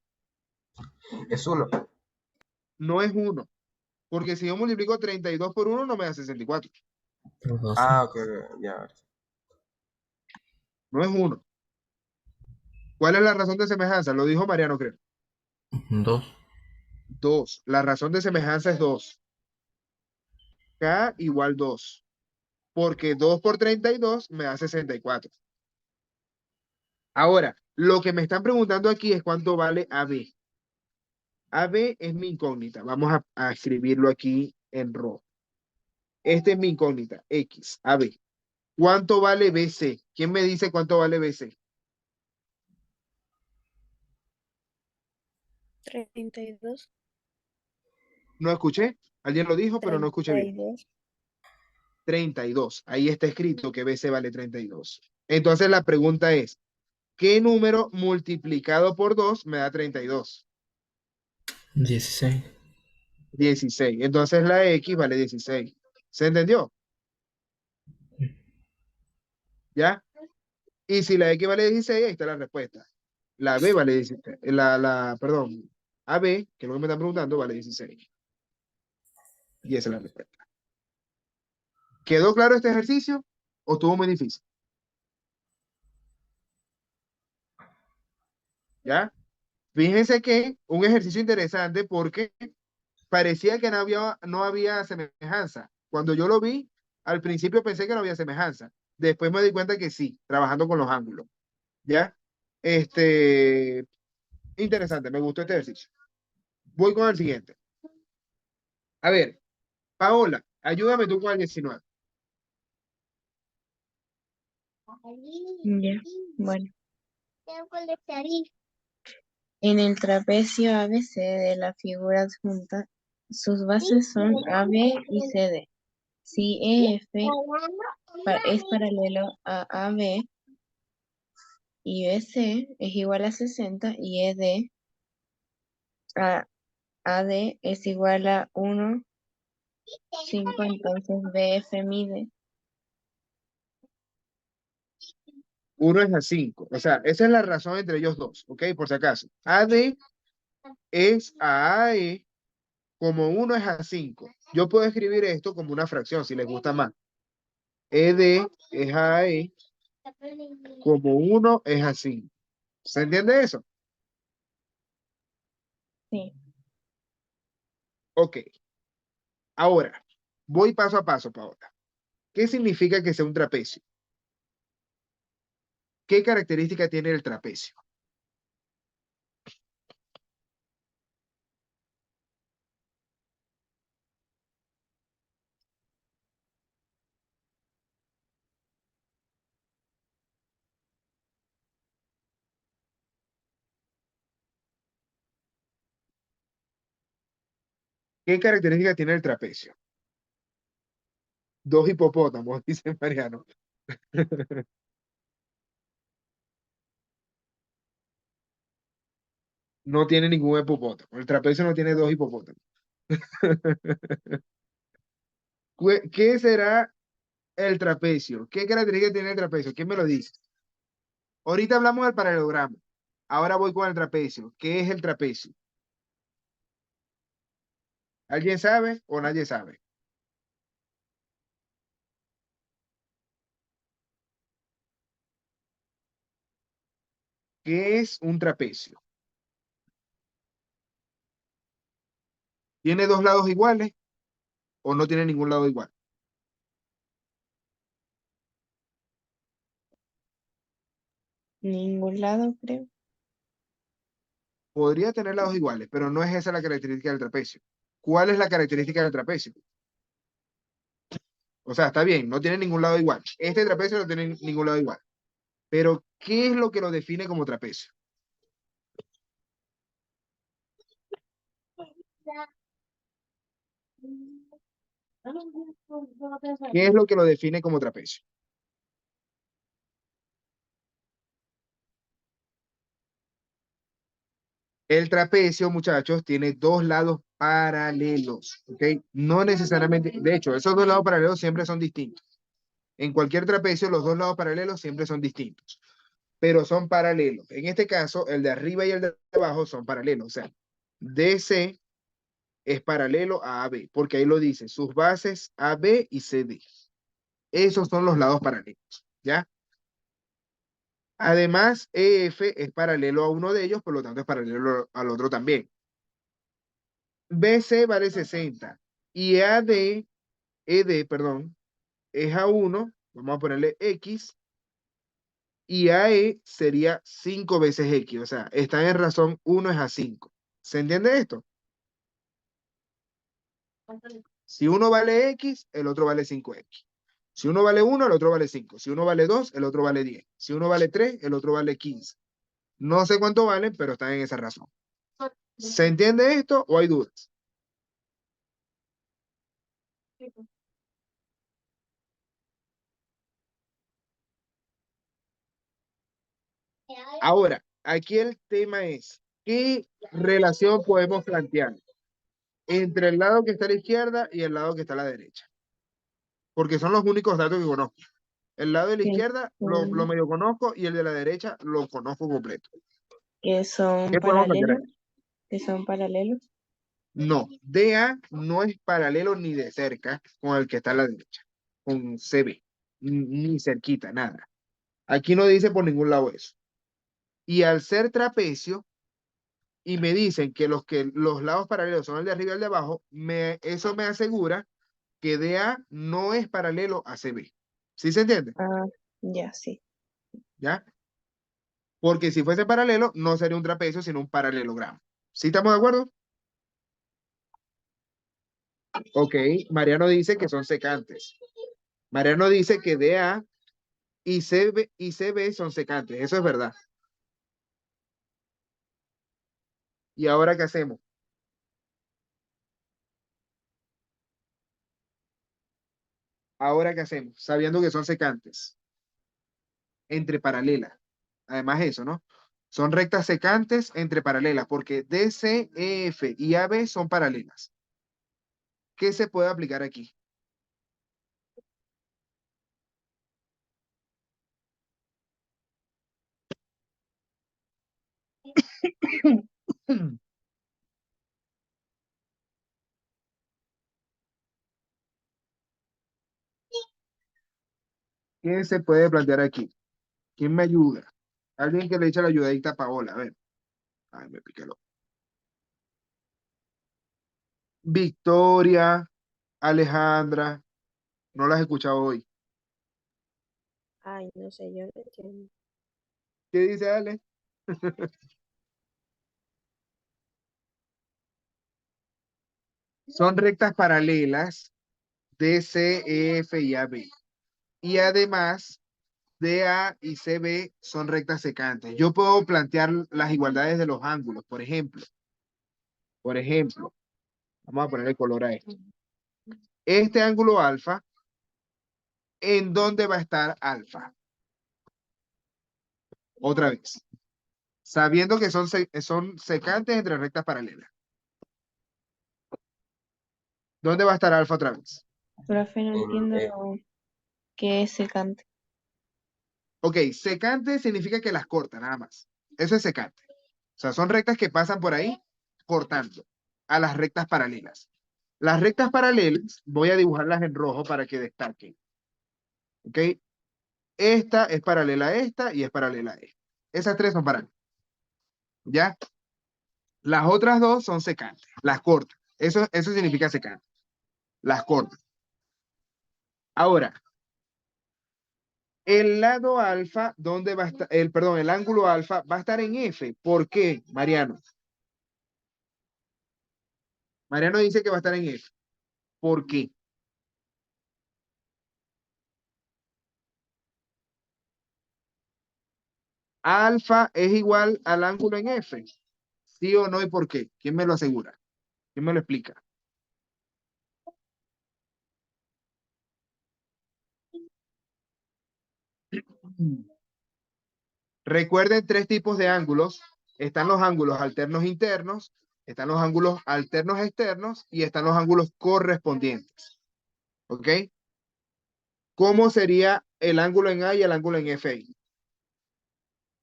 Es uno. No es 1. Porque si yo multiplico 32 por 1, no me da 64. Pero 12. Ah, ok, ya. No es 1. ¿Cuál es la razón de semejanza? Lo dijo Mariano, creo. 2. 2. La razón de semejanza es 2. K igual 2. Porque 2 por 32 me da 64. Ahora, lo que me están preguntando aquí es cuánto vale AB. AB es mi incógnita. Vamos a escribirlo aquí en rojo. Este es mi incógnita. X, AB. ¿Cuánto vale BC? ¿Quién me dice cuánto vale BC? 32. No escuché. Alguien lo dijo, pero no escuché bien. 32. 32. Ahí está escrito que BC vale 32. Entonces la pregunta es, ¿qué número multiplicado por 2 me da 32? 16. 16. Entonces la X vale 16. ¿Se entendió? ¿Ya? Y si la X vale 16, ahí está la respuesta. La B vale 16. Perdón, AB, que es lo que me están preguntando, vale 16. Y esa es la respuesta. ¿Quedó claro este ejercicio o estuvo muy difícil? ¿Ya? Fíjense que un ejercicio interesante porque parecía que no había semejanza. Cuando yo lo vi, al principio pensé que no había semejanza. Después me di cuenta que sí, trabajando con los ángulos. ¿Ya? Interesante, me gustó este ejercicio. Voy con el siguiente. A ver, Paola, ayúdame tú con el 19. Ya, bueno. Tengo que leer. En el trapecio ABC de la figura adjunta, sus bases son AB y CD. Si EF es paralelo a AB y BC es igual a 60 y ED a AD es igual a 1, 5, entonces BF mide 1 es a 5. O sea, esa es la razón entre ellos dos, ¿ok? Por si acaso. AD es a AE como 1 es a 5. Yo puedo escribir esto como una fracción, si les gusta más. ED es a AE como 1 es a 5. ¿Se entiende eso? sí. Ok. Ahora, voy paso a paso, Paola. ¿Qué significa que sea un trapecio? ¿Qué característica tiene el trapecio? ¿Qué característica tiene el trapecio? Dos hipopótamos, dice Mariano. No tiene ningún hipopótamo. El trapecio no tiene dos hipopótamos. ¿Qué será el trapecio? ¿Qué característica tiene el trapecio? ¿Quién me lo dice? Ahorita hablamos del paralelogramo. Ahora voy con el trapecio. ¿Qué es el trapecio? ¿Alguien sabe o nadie sabe? ¿Qué es un trapecio? ¿Tiene dos lados iguales o no tiene ningún lado igual? Ningún lado, creo. Podría tener lados iguales, pero no es esa la característica del trapecio. ¿Cuál es la característica del trapecio? O sea, está bien, no tiene ningún lado igual. Este trapecio no tiene ningún lado igual. Pero, ¿qué es lo que lo define como trapecio? ¿Qué es lo que lo define como trapecio? El trapecio, muchachos, tiene dos lados paralelos, ¿ok? No necesariamente, de hecho, esos dos lados paralelos siempre son distintos. En cualquier trapecio, los dos lados paralelos siempre son distintos, pero son paralelos. En este caso, el de arriba y el de abajo son paralelos, o sea, DC es paralelo a AB, porque ahí lo dice, sus bases AB y CD. Esos son los lados paralelos, ¿ya? Además, EF es paralelo a uno de ellos, por lo tanto es paralelo al otro también. BC vale 60 y ED, es a 1, vamos a ponerle X, y AE sería 5 veces X, o sea, están en razón 1 es a 5. ¿Se entiende esto? Si uno vale X, el otro vale 5X. Si uno vale 1, el otro vale 5. Si uno vale 2, el otro vale 10. Si uno vale 3, el otro vale 15. No sé cuánto valen, pero están en esa razón. ¿Se entiende esto o hay dudas? Ahora, aquí el tema es, ¿qué relación podemos plantear entre el lado que está a la izquierda y el lado que está a la derecha? Porque son los únicos datos que conozco. El lado de la Que izquierda lo son, medio conozco y el de la derecha lo conozco completo. que son ¿Qué podemos plantear paralelos, aquí? que son paralelos. No, DA no es paralelo ni de cerca con el que está a la derecha, con CB, ni cerquita, nada. Aquí no dice por ningún lado eso. Y al ser trapecio, y me dicen que los lados paralelos son el de arriba y el de abajo, eso me asegura que DA no es paralelo a CB. ¿Sí se entiende? Ah, ya, sí. ¿Ya? Porque si fuese paralelo, no sería un trapecio, sino un paralelogramo. ¿Sí estamos de acuerdo? Ok, Mariano dice que son secantes. Mariano dice que DA y CB son secantes. Eso es verdad. ¿Y ahora qué hacemos? ¿Ahora qué hacemos? Sabiendo que son secantes. Entre paralelas. Además eso, ¿no? Son rectas secantes entre paralelas, porque DC, EF y AB son paralelas. ¿Qué se puede aplicar aquí? ¿Qué se puede plantear aquí? ¿Quién me ayuda? Alguien que le eche la ayudadita a Paola. A ver. Ay, me piqué el ojo. Victoria, Alejandra, no las he escuchado hoy. Ay, no sé, yo no entiendo. ¿Qué dice Ale? Son rectas paralelas DC, EF y AB. Y además, DA y CB son rectas secantes. Yo puedo plantear las igualdades de los ángulos, por ejemplo. Por ejemplo, vamos a ponerle color a esto. Este ángulo alfa, ¿en dónde va a estar alfa? Otra vez. Sabiendo que son secantes entre rectas paralelas. ¿Dónde va a estar alfa otra vez? Profe, no En entiendo F. qué es secante. Ok, secante significa que las corta, nada más. Eso es secante. O sea, son rectas que pasan por ahí cortando a las rectas paralelas. Las rectas paralelas, voy a dibujarlas en rojo para que destaquen. ¿Ok? Esta es paralela a esta y es paralela a esta. Esas tres son paralelas. ¿Ya? Las otras dos son secantes, las cortan. Eso significa secante. Las cortan. Ahora, el lado alfa, ¿dónde va a estar? Perdón, el ángulo alfa va a estar en F. ¿Por qué, Mariano? Mariano dice que va a estar en F. ¿Por qué? Alfa es igual al ángulo en F. ¿Sí o no y por qué? ¿Quién me lo asegura? ¿Quién me lo explica? Recuerden tres tipos de ángulos. Están los ángulos alternos internos, están los ángulos alternos externos y están los ángulos correspondientes. ¿Ok? ¿Cómo sería el ángulo en A y el ángulo en F?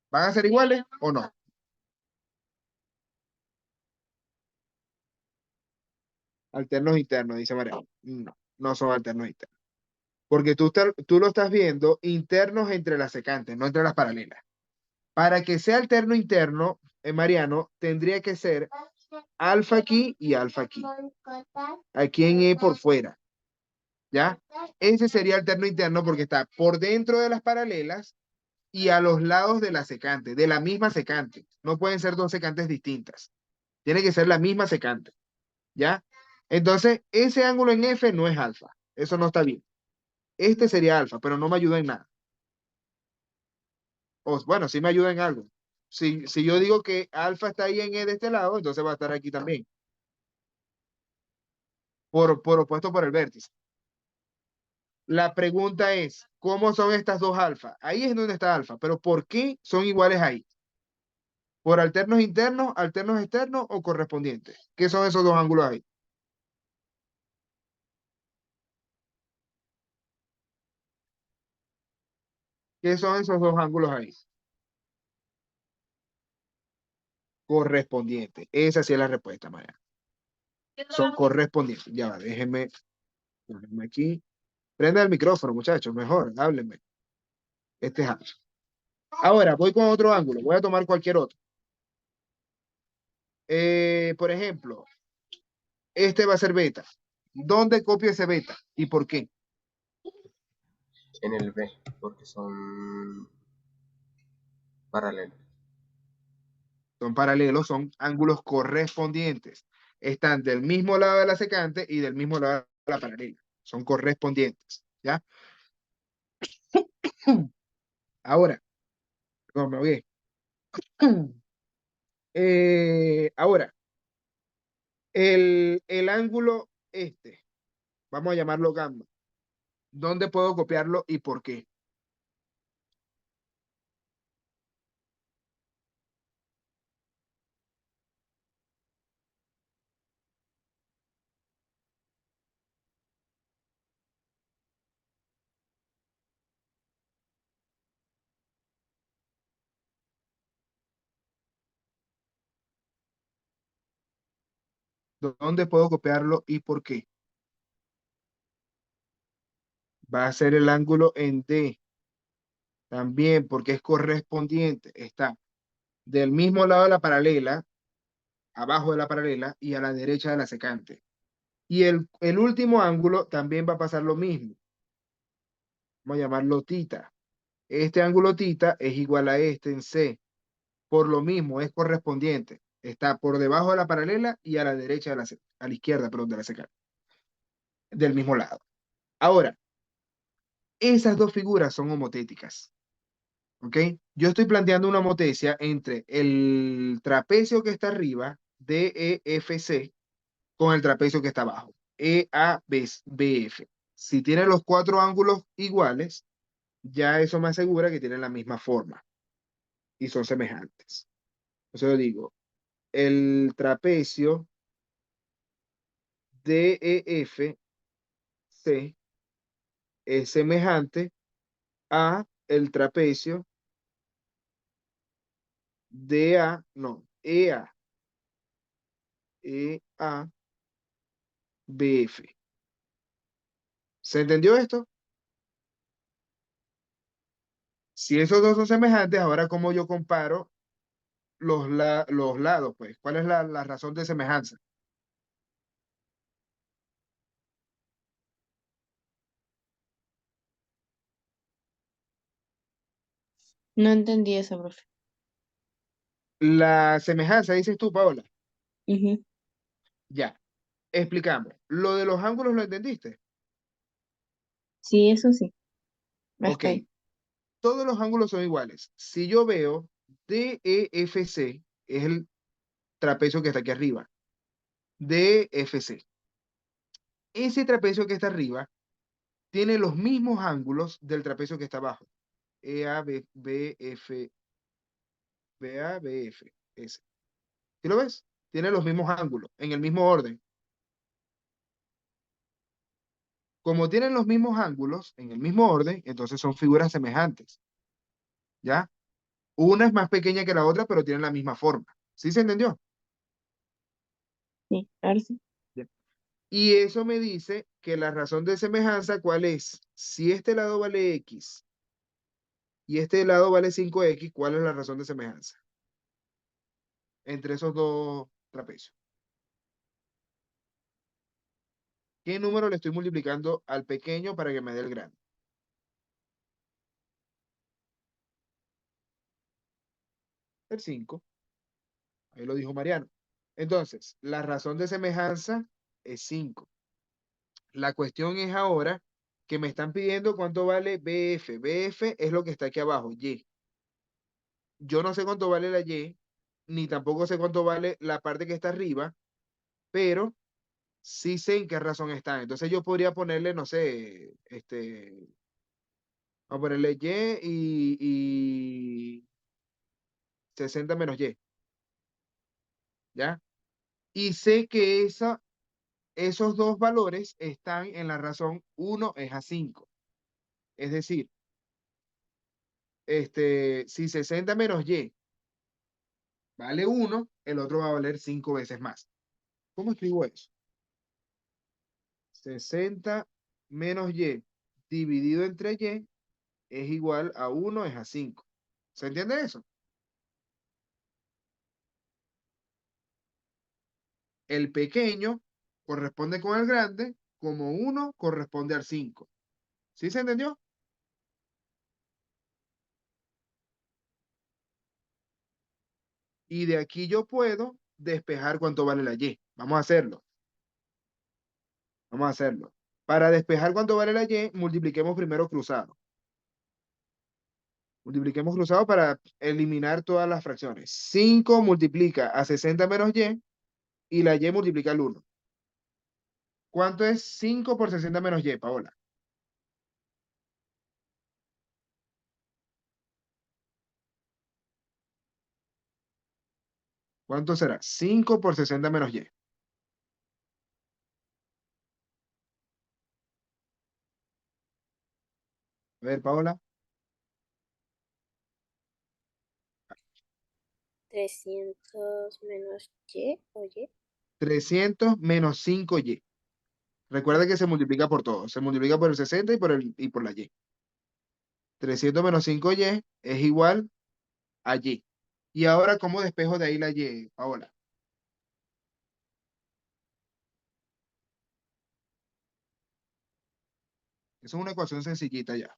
¿Van a ser iguales o no? Alternos internos, dice María. No, no son alternos internos. Porque tú lo estás viendo internos entre las secantes, no entre las paralelas. Para que sea alterno interno, Mariano, tendría que ser alfa aquí y alfa aquí. Aquí en E por fuera. ¿Ya? Ese sería alterno interno porque está por dentro de las paralelas y a los lados de la secante, de la misma secante. No pueden ser dos secantes distintas. Tiene que ser la misma secante. ¿Ya? Entonces, ese ángulo en F no es alfa. Eso no está bien. Este sería alfa, pero no me ayuda en nada. O, bueno, sí me ayuda en algo. Si yo digo que alfa está ahí en E de este lado, entonces va a estar aquí también. Por opuesto por el vértice. La pregunta es, ¿cómo son estas dos alfa? Ahí es donde está alfa, pero ¿por qué son iguales ahí? ¿Por alternos internos, alternos externos o correspondientes? ¿Qué son esos dos ángulos ahí? ¿Qué son esos dos ángulos ahí? Correspondientes. Esa sí es la respuesta, Maya. Son correspondientes. Ya va, déjenme ponerme aquí. Prenda el micrófono, muchachos, mejor, háblenme. Este es alfa. Ahora, voy con otro ángulo. Voy a tomar cualquier otro. Por ejemplo, este va a ser beta. ¿Dónde copio ese beta? ¿Y por qué? En el B, porque son paralelos. Son paralelos, son ángulos correspondientes. Están del mismo lado de la secante y del mismo lado de la paralela. Son correspondientes, ¿ya? Ahora, no me oí. Ahora, el ángulo este, vamos a llamarlo gamma. ¿Dónde puedo copiarlo y por qué? ¿Dónde puedo copiarlo y por qué? Va a ser el ángulo en D. También porque es correspondiente. Está del mismo lado de la paralela, abajo de la paralela y a la derecha de la secante. Y el último ángulo también va a pasar lo mismo. Vamos a llamarlo tita. Este ángulo tita es igual a este en C. Por lo mismo, es correspondiente. Está por debajo de la paralela y a la derecha de a la izquierda, perdón, de la secante. Del mismo lado. Ahora, esas dos figuras son homotéticas. ¿Ok? Yo estoy planteando una homotecia entre el trapecio que está arriba, DEFC, con el trapecio que está abajo, EABF. Si tienen los cuatro ángulos iguales, ya eso me asegura que tienen la misma forma y son semejantes. Entonces yo digo, el trapecio DEFC es semejante a el trapecio DA, no, EABF. ¿Se entendió esto? Si esos dos son semejantes, ahora cómo yo comparo los lados, pues. ¿Cuál es la razón de semejanza? No entendí eso, profe. La semejanza, dices tú, Paola. Ujú. Ya, explicamos. Lo de los ángulos, ¿lo entendiste? Sí, eso sí. Ok, Hasta ahí. todos los ángulos son iguales. Si yo veo DEFC, es el trapecio que está aquí arriba. DEFC. Ese trapecio que está arriba tiene los mismos ángulos del trapecio que está abajo. EABF, BABF. Ese. ¿Sí lo ves? Tiene los mismos ángulos, en el mismo orden. Como tienen los mismos ángulos, en el mismo orden, entonces son figuras semejantes. ¿Ya? Una es más pequeña que la otra, pero tienen la misma forma. ¿Sí se entendió? Sí, ahora sí. Bien. Y eso me dice que la razón de semejanza, ¿cuál es? Si este lado vale X y este lado vale 5X, ¿cuál es la razón de semejanza entre esos dos trapecios? ¿Qué número le estoy multiplicando al pequeño para que me dé el grande? El 5. Ahí lo dijo Mariano. Entonces, la razón de semejanza es 5. La cuestión es ahora que me están pidiendo cuánto vale BF. BF es lo que está aquí abajo, Y. yo no sé cuánto vale la Y, ni tampoco sé cuánto vale la parte que está arriba, pero sí sé en qué razón está. Entonces yo podría ponerle, no sé, vamos a ponerle y 60 menos Y, ¿ya? Y sé que esos dos valores están en la razón 1 es a 5. Es decir, si 60 menos Y vale 1, el otro va a valer 5 veces más. ¿Cómo escribo eso? 60 menos Y dividido entre Y es igual a 1 es a 5. ¿Se entiende eso? El pequeño corresponde con el grande, como 1 corresponde al 5. ¿Sí se entendió? Y de aquí yo puedo despejar cuánto vale la Y. Vamos a hacerlo. Vamos a hacerlo. Para despejar cuánto vale la Y, multipliquemos primero cruzado. Multipliquemos cruzado para eliminar todas las fracciones. 5 multiplica a 60 menos y la Y multiplica al 1. ¿Cuánto es 5 por 60 menos Y, Paola? ¿Cuánto será? 5 por 60 menos Y. A ver, Paola. 300 menos Y, oye. 300 menos 5Y. Recuerda que se multiplica por todo. Se multiplica por el 60 y por la Y. 300 menos 5Y es igual a Y. Y ahora, ¿cómo despejo de ahí la Y, Paola? Esa es una ecuación sencillita ya.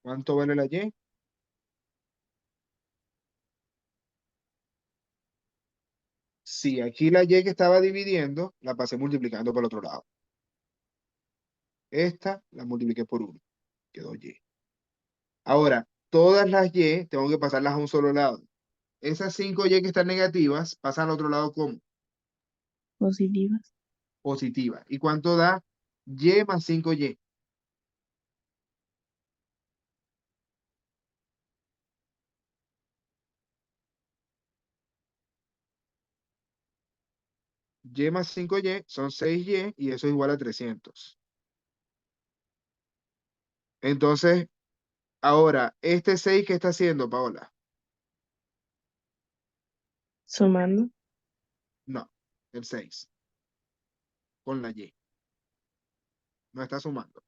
¿Cuánto vale la Y? Sí, aquí la Y que estaba dividiendo, la pasé multiplicando por el otro lado. Esta la multipliqué por 1. Quedó Y. Ahora, todas las Y tengo que pasarlas a un solo lado. Esas 5Y que están negativas pasan al otro lado como Positivas. positiva. ¿Y cuánto da Y más 5Y? Y más 5Y son 6Y y eso es igual a 300. Entonces, ahora, este 6, ¿qué está haciendo, Paola? Sumando. No, el 6 con la Y. No está sumando.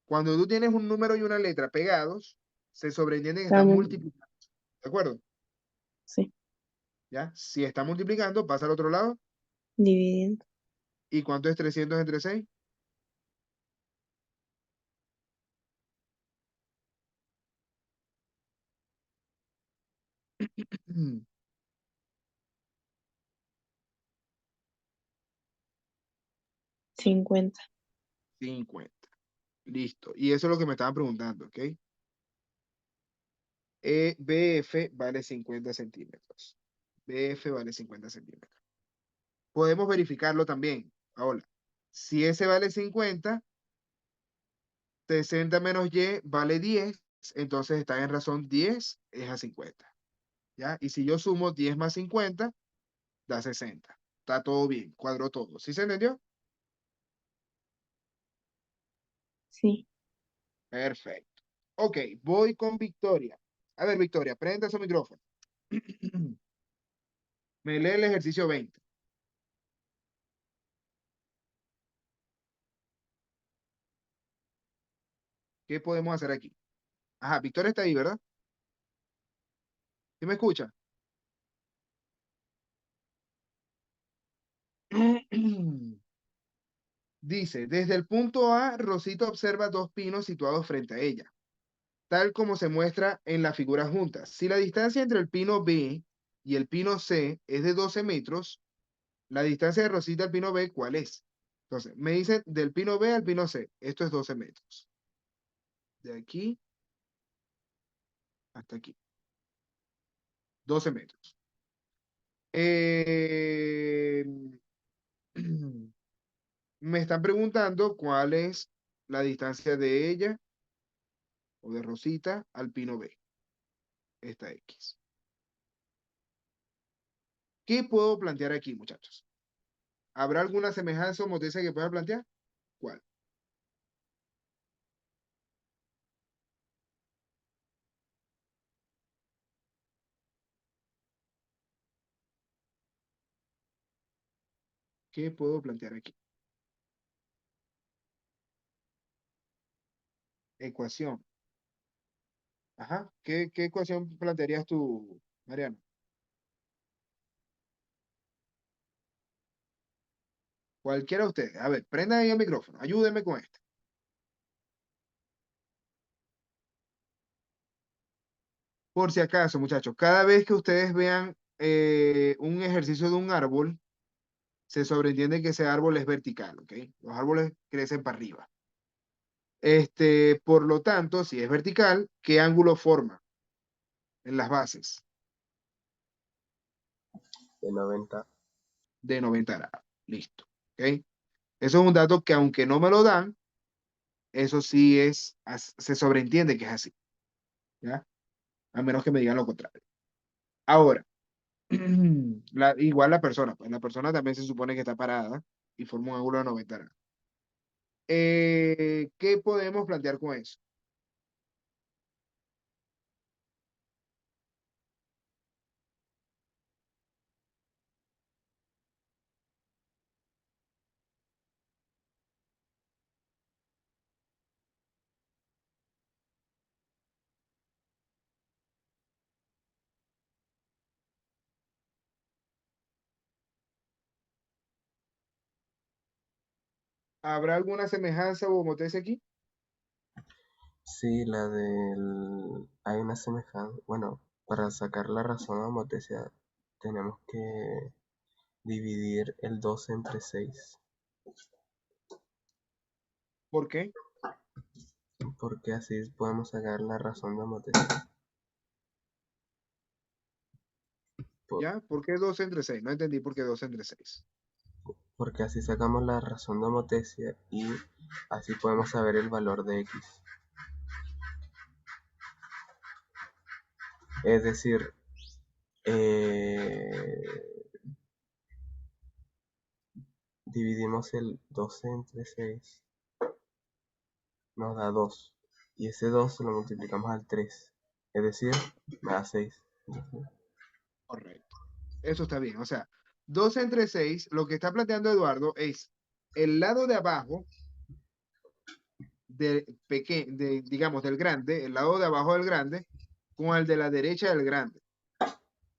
Cuando tú tienes un número y una letra pegados, se sobreentiende que están Estamos. multiplicando. ¿De acuerdo? Sí. ¿Ya? Si está multiplicando, pasa al otro lado. Dividiendo. ¿Y cuánto es 300 entre 6? 50. 50. Listo. Y eso es lo que me estaban preguntando, ¿ok? BF vale 50 centímetros. BF vale 50 centímetros. Podemos verificarlo también. Ahora, si ese vale 50, 60 menos Y vale 10, entonces está en razón 10 es a 50. ¿Ya? Y si yo sumo 10 más 50, da 60. Está todo bien, cuadró todo. ¿Sí se entendió? Sí. Perfecto. Ok, voy con Victoria. A ver, Victoria, prenda su micrófono. Me lee el ejercicio 20. ¿Qué podemos hacer aquí? Ajá, Victoria está ahí, ¿verdad? ¿Sí me escucha? Dice, desde el punto A, Rosita observa dos pinos situados frente a ella. tal como se muestra en la figura junta. Si la distancia entre el pino B y el pino C es de 12 metros, la distancia de Rosita al pino B, ¿cuál es? Entonces, me dice del pino B al pino C. Esto es 12 metros. De aquí hasta aquí. 12 metros. Me están preguntando cuál es la distancia de ella o de Rosita al pino B. Esta X. ¿Qué puedo plantear aquí, muchachos? ¿Habrá alguna semejanza o motesia que pueda plantear? ¿Cuál? ¿Qué puedo plantear aquí? Ecuación. Ajá. ¿Qué ecuación plantearías tú, Mariano? Cualquiera de ustedes. A ver, prendan ahí el micrófono. Ayúdenme con esto. Por si acaso, muchachos, cada vez que ustedes vean un ejercicio de un árbol, se sobreentiende que ese árbol es vertical, ¿ok? Los árboles crecen para arriba. Por lo tanto, si es vertical, ¿qué ángulo forma en las bases? De 90. De 90 grados. Listo, ¿ok? Eso es un dato que aunque no me lo dan, eso sí se sobreentiende que es así, ¿ya? A menos que me digan lo contrario. Ahora, igual la persona, pues la persona también se supone que está parada y forma un ángulo de 90 grados. ¿Qué podemos plantear con eso? ¿Habrá alguna semejanza o homotesia aquí? Sí, hay una semejanza. Bueno, para sacar la razón de homotesia tenemos que dividir el 12 entre 6. ¿Por qué? Porque así podemos sacar la razón de homotesia. Por- ¿Ya? ¿Por qué 2 entre 6? No entendí por qué 2 entre 6. Porque así sacamos la razón de homotesia y así podemos saber el valor de x. Es decir, dividimos el 12 entre 6, nos da 2. Y ese 2 lo multiplicamos al 3. Es decir, me da 6. Correcto. Eso está bien. O sea, 2 entre 6, lo que está planteando Eduardo es el lado de abajo digamos, del grande, el lado de abajo del grande, con el de la derecha del grande.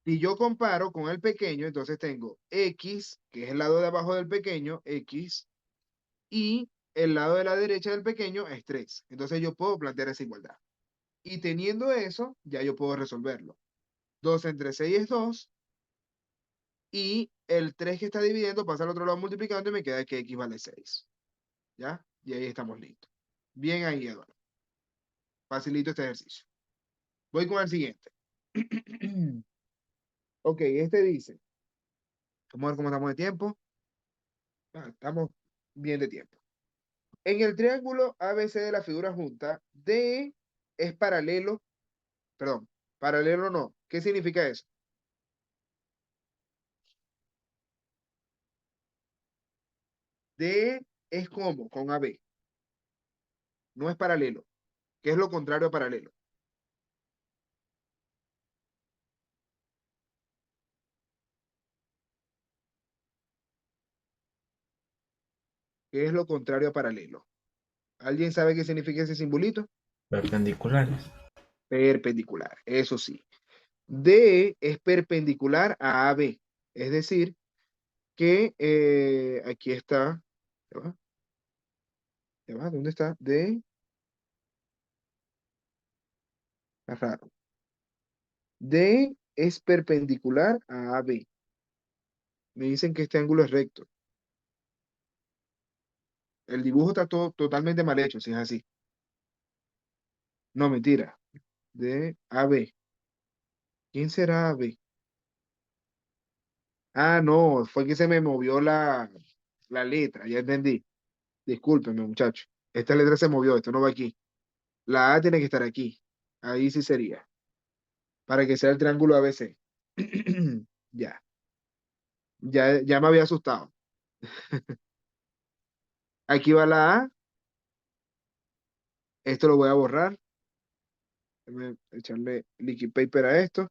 Si yo comparo con el pequeño, entonces tengo X, que es el lado de abajo del pequeño, X, y el lado de la derecha del pequeño es 3. Entonces yo puedo plantear esa igualdad. Y teniendo eso, ya yo puedo resolverlo. 2 entre 6 es 2, y el 3 que está dividiendo pasa al otro lado multiplicando y me queda que X vale 6. ¿Ya? Y ahí estamos listos. Bien ahí, Eduardo. Facilito este ejercicio. Voy con el siguiente. Ok, este dice, vamos a ver cómo estamos de tiempo. Estamos bien de tiempo. En el triángulo ABC de la figura junta, D es paralelo, perdón, paralelo no. ¿Qué significa eso? D es como con AB, no es paralelo. ¿Qué es lo contrario a paralelo? ¿Qué es lo contrario a paralelo? ¿Alguien sabe qué significa ese simbolito? Perpendiculares. Perpendicular, eso sí. D es perpendicular a AB, es decir, que aquí está, ¿ya va? ¿Ya va? ¿Dónde está? D Está raro. D es perpendicular a AB. Me dicen que este ángulo es recto. El dibujo está todo totalmente mal hecho, si es así. No, mentira. D, AB. ¿Quién será AB? Ah, no, fue que se me movió la letra, ya entendí. Discúlpeme, muchacho. Esta letra se movió, esto no va aquí. La A tiene que estar aquí. Ahí sí sería. Para que sea el triángulo ABC. Ya, ya me había asustado. Aquí va la A. Esto lo voy a borrar. Déjame echarle liquid paper a esto.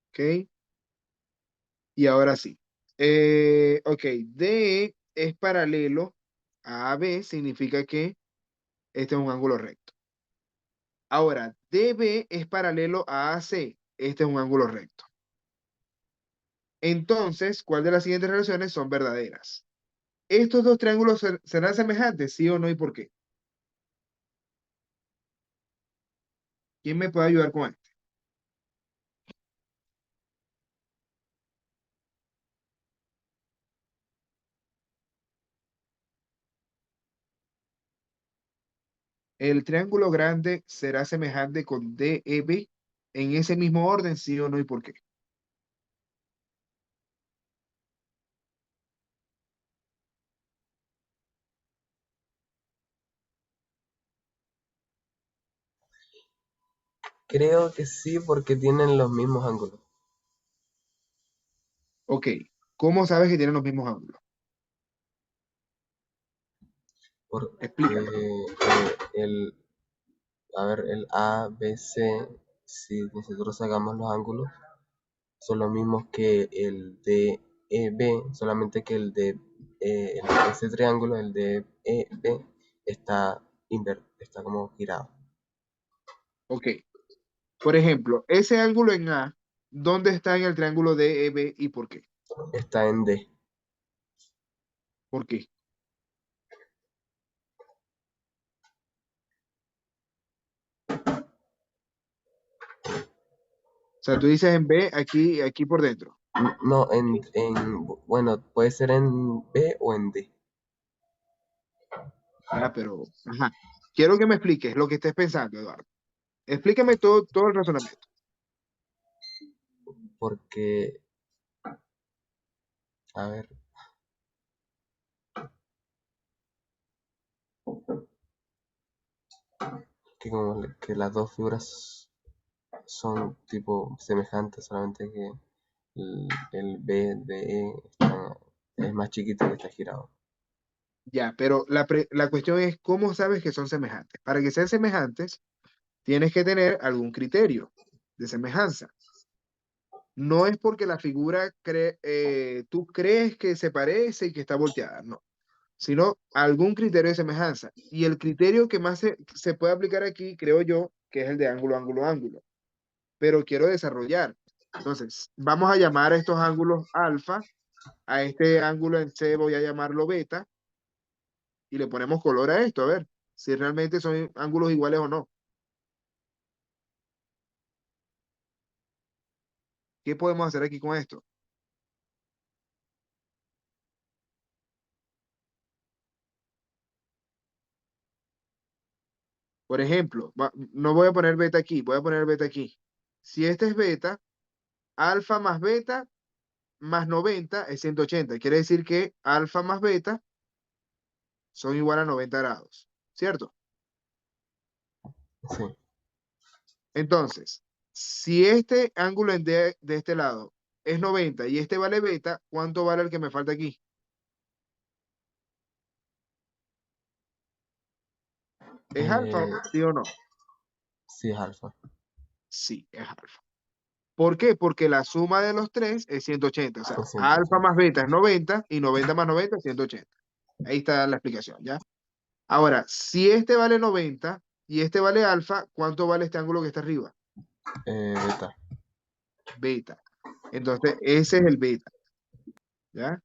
Ok. Y ahora sí. Ok, D es paralelo a AB, significa que este es un ángulo recto. Ahora, DB es paralelo a AC, este es un ángulo recto. Entonces, ¿cuál de las siguientes relaciones son verdaderas? ¿Estos dos triángulos serán semejantes, sí o no y por qué? ¿Quién me puede ayudar con esto? ¿El triángulo grande será semejante con DEB en ese mismo orden, sí o no y por qué? Creo que sí, porque tienen los mismos ángulos. Ok, ¿cómo sabes que tienen los mismos ángulos? Porque Explícame. el A, B, C, si nosotros sacamos los ángulos, son los mismos que el de EB, solamente que ese triángulo, el de EB, está como girado. Ok, por ejemplo, ese ángulo en A, ¿dónde está en el triángulo DEB y por qué? Está en D. ¿Por qué? O sea, tú dices en B, aquí por dentro. No, bueno, puede ser en B o en D, Ya, pero, ajá. Quiero que me expliques lo que estés pensando, Eduardo. Explícame todo el razonamiento. porque, a ver, que las dos figuras son tipo semejantes, solamente que el B de E es más chiquito y está girado. Ya, pero la cuestión es cómo sabes que son semejantes. Para que sean semejantes, tienes que tener algún criterio de semejanza. No es porque la figura tú crees que se parece y que está volteada, no, sino algún criterio de semejanza. Y el criterio que más se puede aplicar aquí, creo yo, que es el de ángulo, ángulo, ángulo. Pero quiero desarrollar. Entonces, vamos a llamar a estos ángulos alfa, a este ángulo en C voy a llamarlo beta, y le ponemos color a esto, a ver si realmente son ángulos iguales o no. ¿Qué podemos hacer aquí con esto? Por ejemplo, no voy a poner beta aquí, voy a poner beta aquí. Si este es beta, alfa más beta más 90 es 180. Quiere decir que alfa más beta son igual a 90 grados, ¿cierto? Sí, Entonces, si este ángulo de este lado es 90 y este vale beta, ¿cuánto vale el que me falta aquí? ¿Es alfa, eh, sí o no? sí es alfa. Sí, es alfa. ¿Por qué? Porque la suma de los tres es 180. O sea, Son alfa 180. más beta es 90 y 90 más 90 es 180. Ahí está la explicación, ¿ya? Ahora, si este vale 90 y este vale alfa, ¿cuánto vale este ángulo que está arriba? Beta. Beta. Entonces, ese es el beta, ¿ya?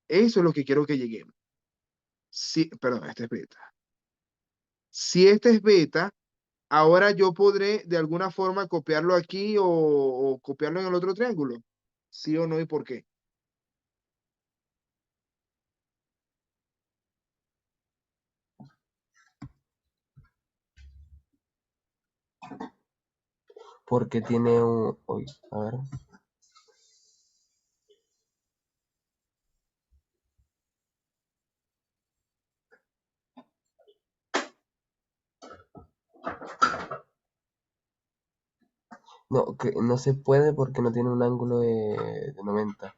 Eso es lo que quiero que lleguemos. Si, perdón, este es beta. Si este es beta, ahora yo podré de alguna forma copiarlo aquí o copiarlo en el otro triángulo. ¿Sí o no y por qué? Porque tiene un... Uy, a ver. No, que no se puede porque no tiene un ángulo de 90.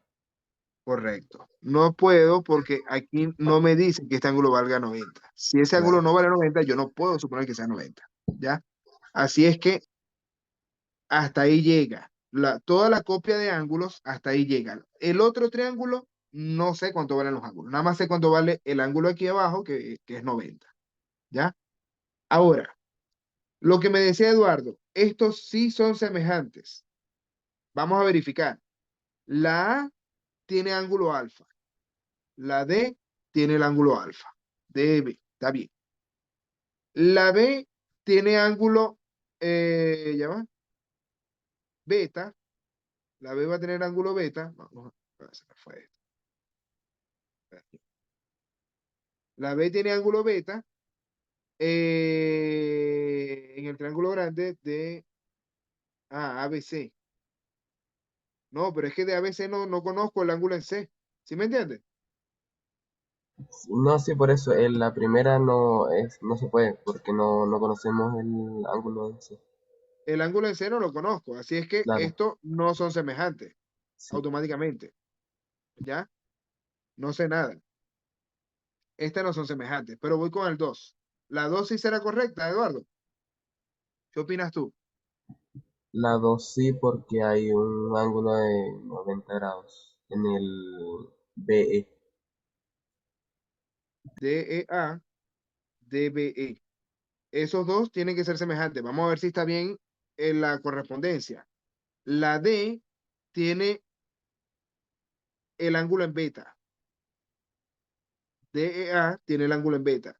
Correcto. No puedo porque aquí no me dice que este ángulo valga 90. Si ese ángulo Claro. no vale 90, yo no puedo suponer que sea 90. ¿Ya? Así es que hasta ahí llega. Toda la copia de ángulos, hasta ahí llega. El otro triángulo, no sé cuánto valen los ángulos. Nada más sé cuánto vale el ángulo aquí abajo, que es 90. ¿Ya? Ahora, lo que me decía Eduardo, estos sí son semejantes. Vamos a verificar. La A tiene ángulo alfa. La D tiene el ángulo alfa. DB, está bien. La B tiene ángulo, ya va, beta. La B va a tener ángulo beta. Vamos se me fue esto. La B tiene ángulo beta en el triángulo grande de ABC. No, pero es que de ABC no conozco el ángulo en C. ¿Sí me entiendes? No, sí, por eso. En la primera no se puede porque no conocemos el ángulo en sí. El ángulo en C no lo conozco. Así es que Claro, estos no son semejantes sí. automáticamente. ¿Ya? No sé nada. Estas no son semejantes, pero voy con el 2. La 2 sí será correcta, Eduardo. ¿Qué opinas tú? La 2 sí porque hay un ángulo de 90 grados en el BE. DEA, DBE. Esos dos tienen que ser semejantes. Vamos a ver si está bien en la correspondencia. La D tiene el ángulo en beta. DEA tiene el ángulo en beta.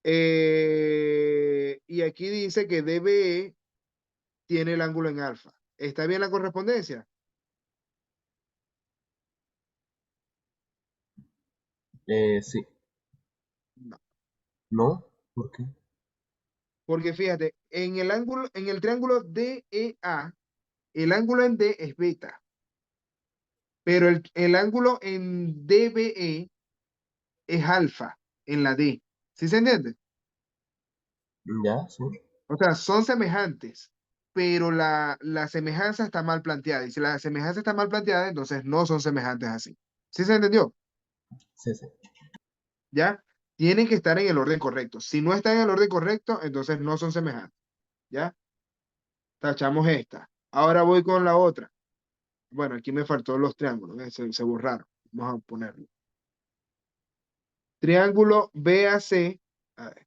Y aquí dice que DBE tiene el ángulo en alfa. ¿Está bien la correspondencia? Sí. No. ¿No? ¿Por qué? Porque fíjate, en el triángulo DEA, el ángulo en D es beta, pero el ángulo en DBE es alfa en la D. ¿Sí se entiende? Ya, sí. O sea, son semejantes, pero la semejanza está mal planteada. Y si la semejanza está mal planteada, entonces no son semejantes así. ¿Sí se entendió? Sí, sí. ¿Ya? Tienen que estar en el orden correcto. Si no están en el orden correcto, entonces no son semejantes. ¿Ya? Tachamos esta. Ahora voy con la otra. Bueno, aquí me faltó los triángulos, se borraron. Vamos a ponerlo. Triángulo BAC. A ver,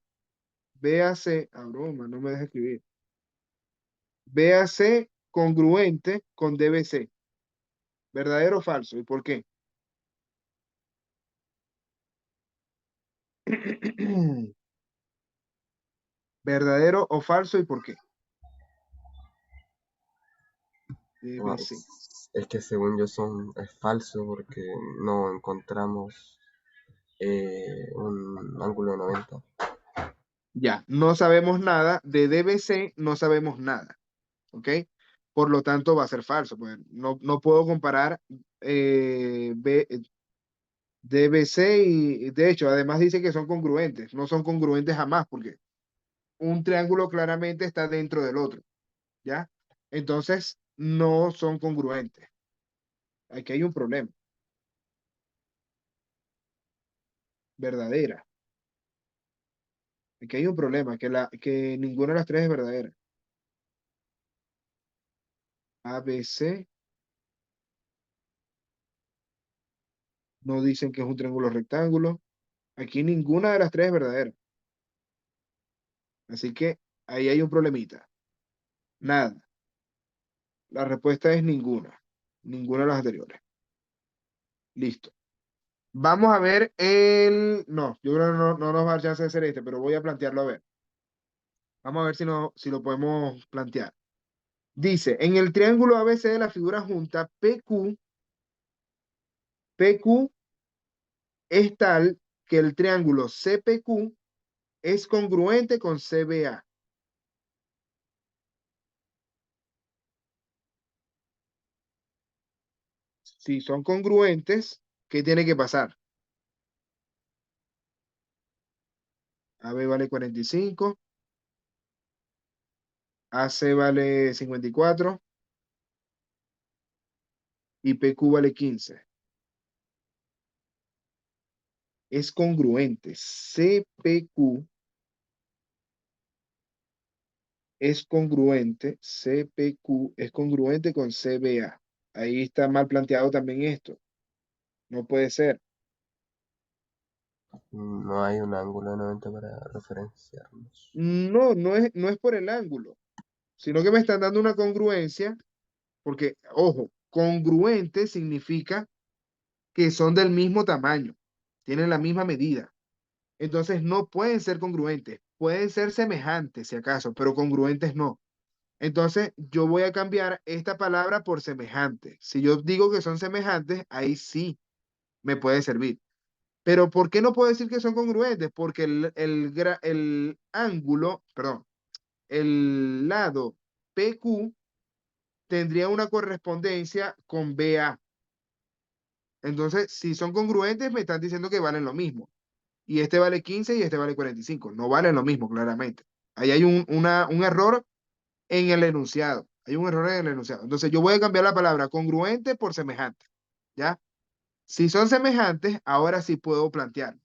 BAC, broma, no me deja escribir. BAC congruente con DBC. ¿Verdadero o falso? ¿Y por qué? ¿Verdadero o falso? ¿Y por qué? Ah, DBC. es que según yo es falso porque no encontramos un ángulo de 90. Ya, no sabemos nada. De DBC no sabemos nada. ¿Ok? Por lo tanto, va a ser falso. Pues no puedo comparar DBC y, de hecho, además dice que son congruentes. No son congruentes jamás porque un triángulo claramente está dentro del otro. ¿Ya? Entonces, no son congruentes. Aquí hay un problema. Verdadera. Aquí hay un problema, que ninguna de las tres es verdadera. ABC no dicen que es un triángulo rectángulo. Aquí ninguna de las tres es verdadera. Así que ahí hay un problemita. Nada. La respuesta es ninguna. Ninguna de las anteriores. Listo. Vamos a ver el... No, yo creo que no nos va a dar chance de hacer este, pero voy a plantearlo a ver. Vamos a ver si lo podemos plantear. Dice, en el triángulo ABC de la figura junta, PQ es tal que el triángulo CPQ es congruente con CBA. Si son congruentes, ¿qué tiene que pasar? AB vale 45, AC vale 54 y PQ vale 15. Es congruente. CPQ es congruente. CPQ es congruente con CBA. Ahí está mal planteado también esto. No puede ser. No hay un ángulo de 90 para referenciarnos. No es por el ángulo, sino que me están dando una congruencia, porque, ojo, congruente significa que son del mismo tamaño, tienen la misma medida. Entonces no pueden ser congruentes, pueden ser semejantes si acaso, pero congruentes no. Entonces yo voy a cambiar esta palabra por semejante. Si yo digo que son semejantes, ahí sí me puede servir. Pero ¿por qué no puedo decir que son congruentes? Porque el ángulo, perdón, el lado PQ tendría una correspondencia con BA. Entonces, si son congruentes, me están diciendo que valen lo mismo. Y este vale 15 y este vale 45. No valen lo mismo, claramente. Ahí hay un error en el enunciado. Hay un error en el enunciado. Entonces, yo voy a cambiar la palabra congruente por semejante. ¿Ya? Si son semejantes, ahora sí puedo plantear.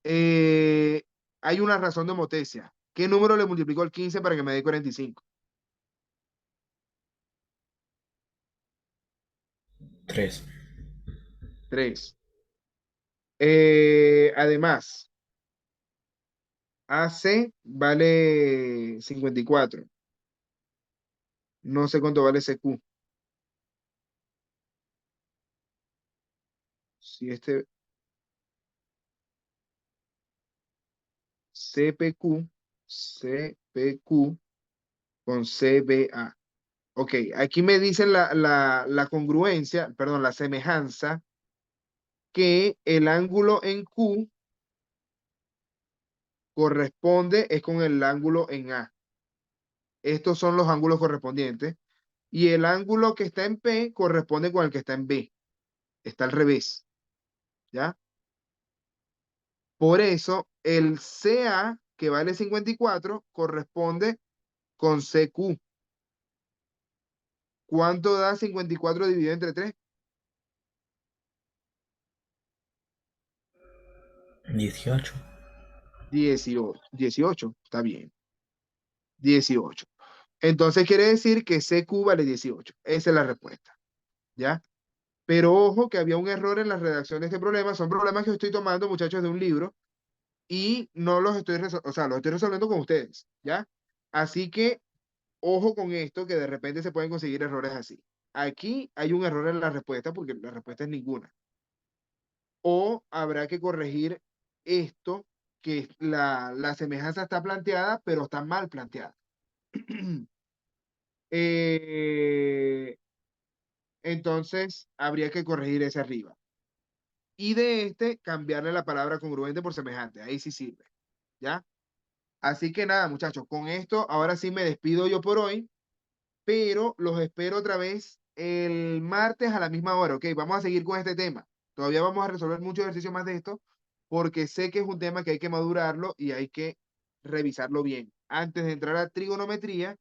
Eh, hay una razón de homotecia. ¿Qué número le multiplicó el 15 para que me dé 45? 3. 3. Además, AC vale 54. No sé cuánto vale CQ. Si este CPQ con CBA. Ok, aquí me dicen la congruencia, perdón, la semejanza, que el ángulo en Q corresponde es con el ángulo en A. Estos son los ángulos correspondientes. Y el ángulo que está en P corresponde con el que está en B. Está al revés. ¿Ya? Por eso, el CA, que vale 54, corresponde con CQ. ¿Cuánto da 54 dividido entre 3? 18. 18. Está bien. 18. Entonces quiere decir que CQ vale 18. Esa es la respuesta. ¿Ya? Pero ojo que había un error en la redacción de este problema. Son problemas que estoy tomando, muchachos, de un libro y no los estoy, o sea, los estoy resolviendo con ustedes. ¿Ya? Así que ojo con esto, que de repente se pueden conseguir errores así. Aquí hay un error en la respuesta porque la respuesta es ninguna. O habrá que corregir esto, que la semejanza está planteada, pero está mal planteada. Entonces, habría que corregir ese arriba. Y de este, cambiarle la palabra congruente por semejante. Ahí sí sirve. ¿Ya? Así que nada, muchachos, con esto, ahora sí me despido yo por hoy, pero los espero otra vez el martes a la misma hora, ¿ok? Vamos a seguir con este tema. Todavía vamos a resolver muchos ejercicios más de esto, porque sé que es un tema que hay que madurarlo y hay que revisarlo bien. Antes de entrar a trigonometría,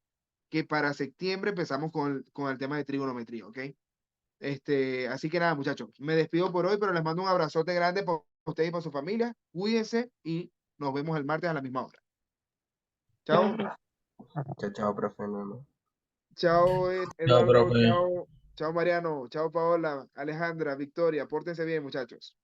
que para septiembre empezamos con el tema de trigonometría, ¿ok? Así que nada, muchachos, me despido por hoy, pero les mando un abrazote grande por ustedes y por su familia. Cuídense y nos vemos el martes a la misma hora. Chao. Chao, chao, profe. Nos vemos. Chao, Chao, Eduardo. profe. Chao, chao, Mariano. Chao, Paola, Alejandra, Victoria. Pórtense bien, muchachos.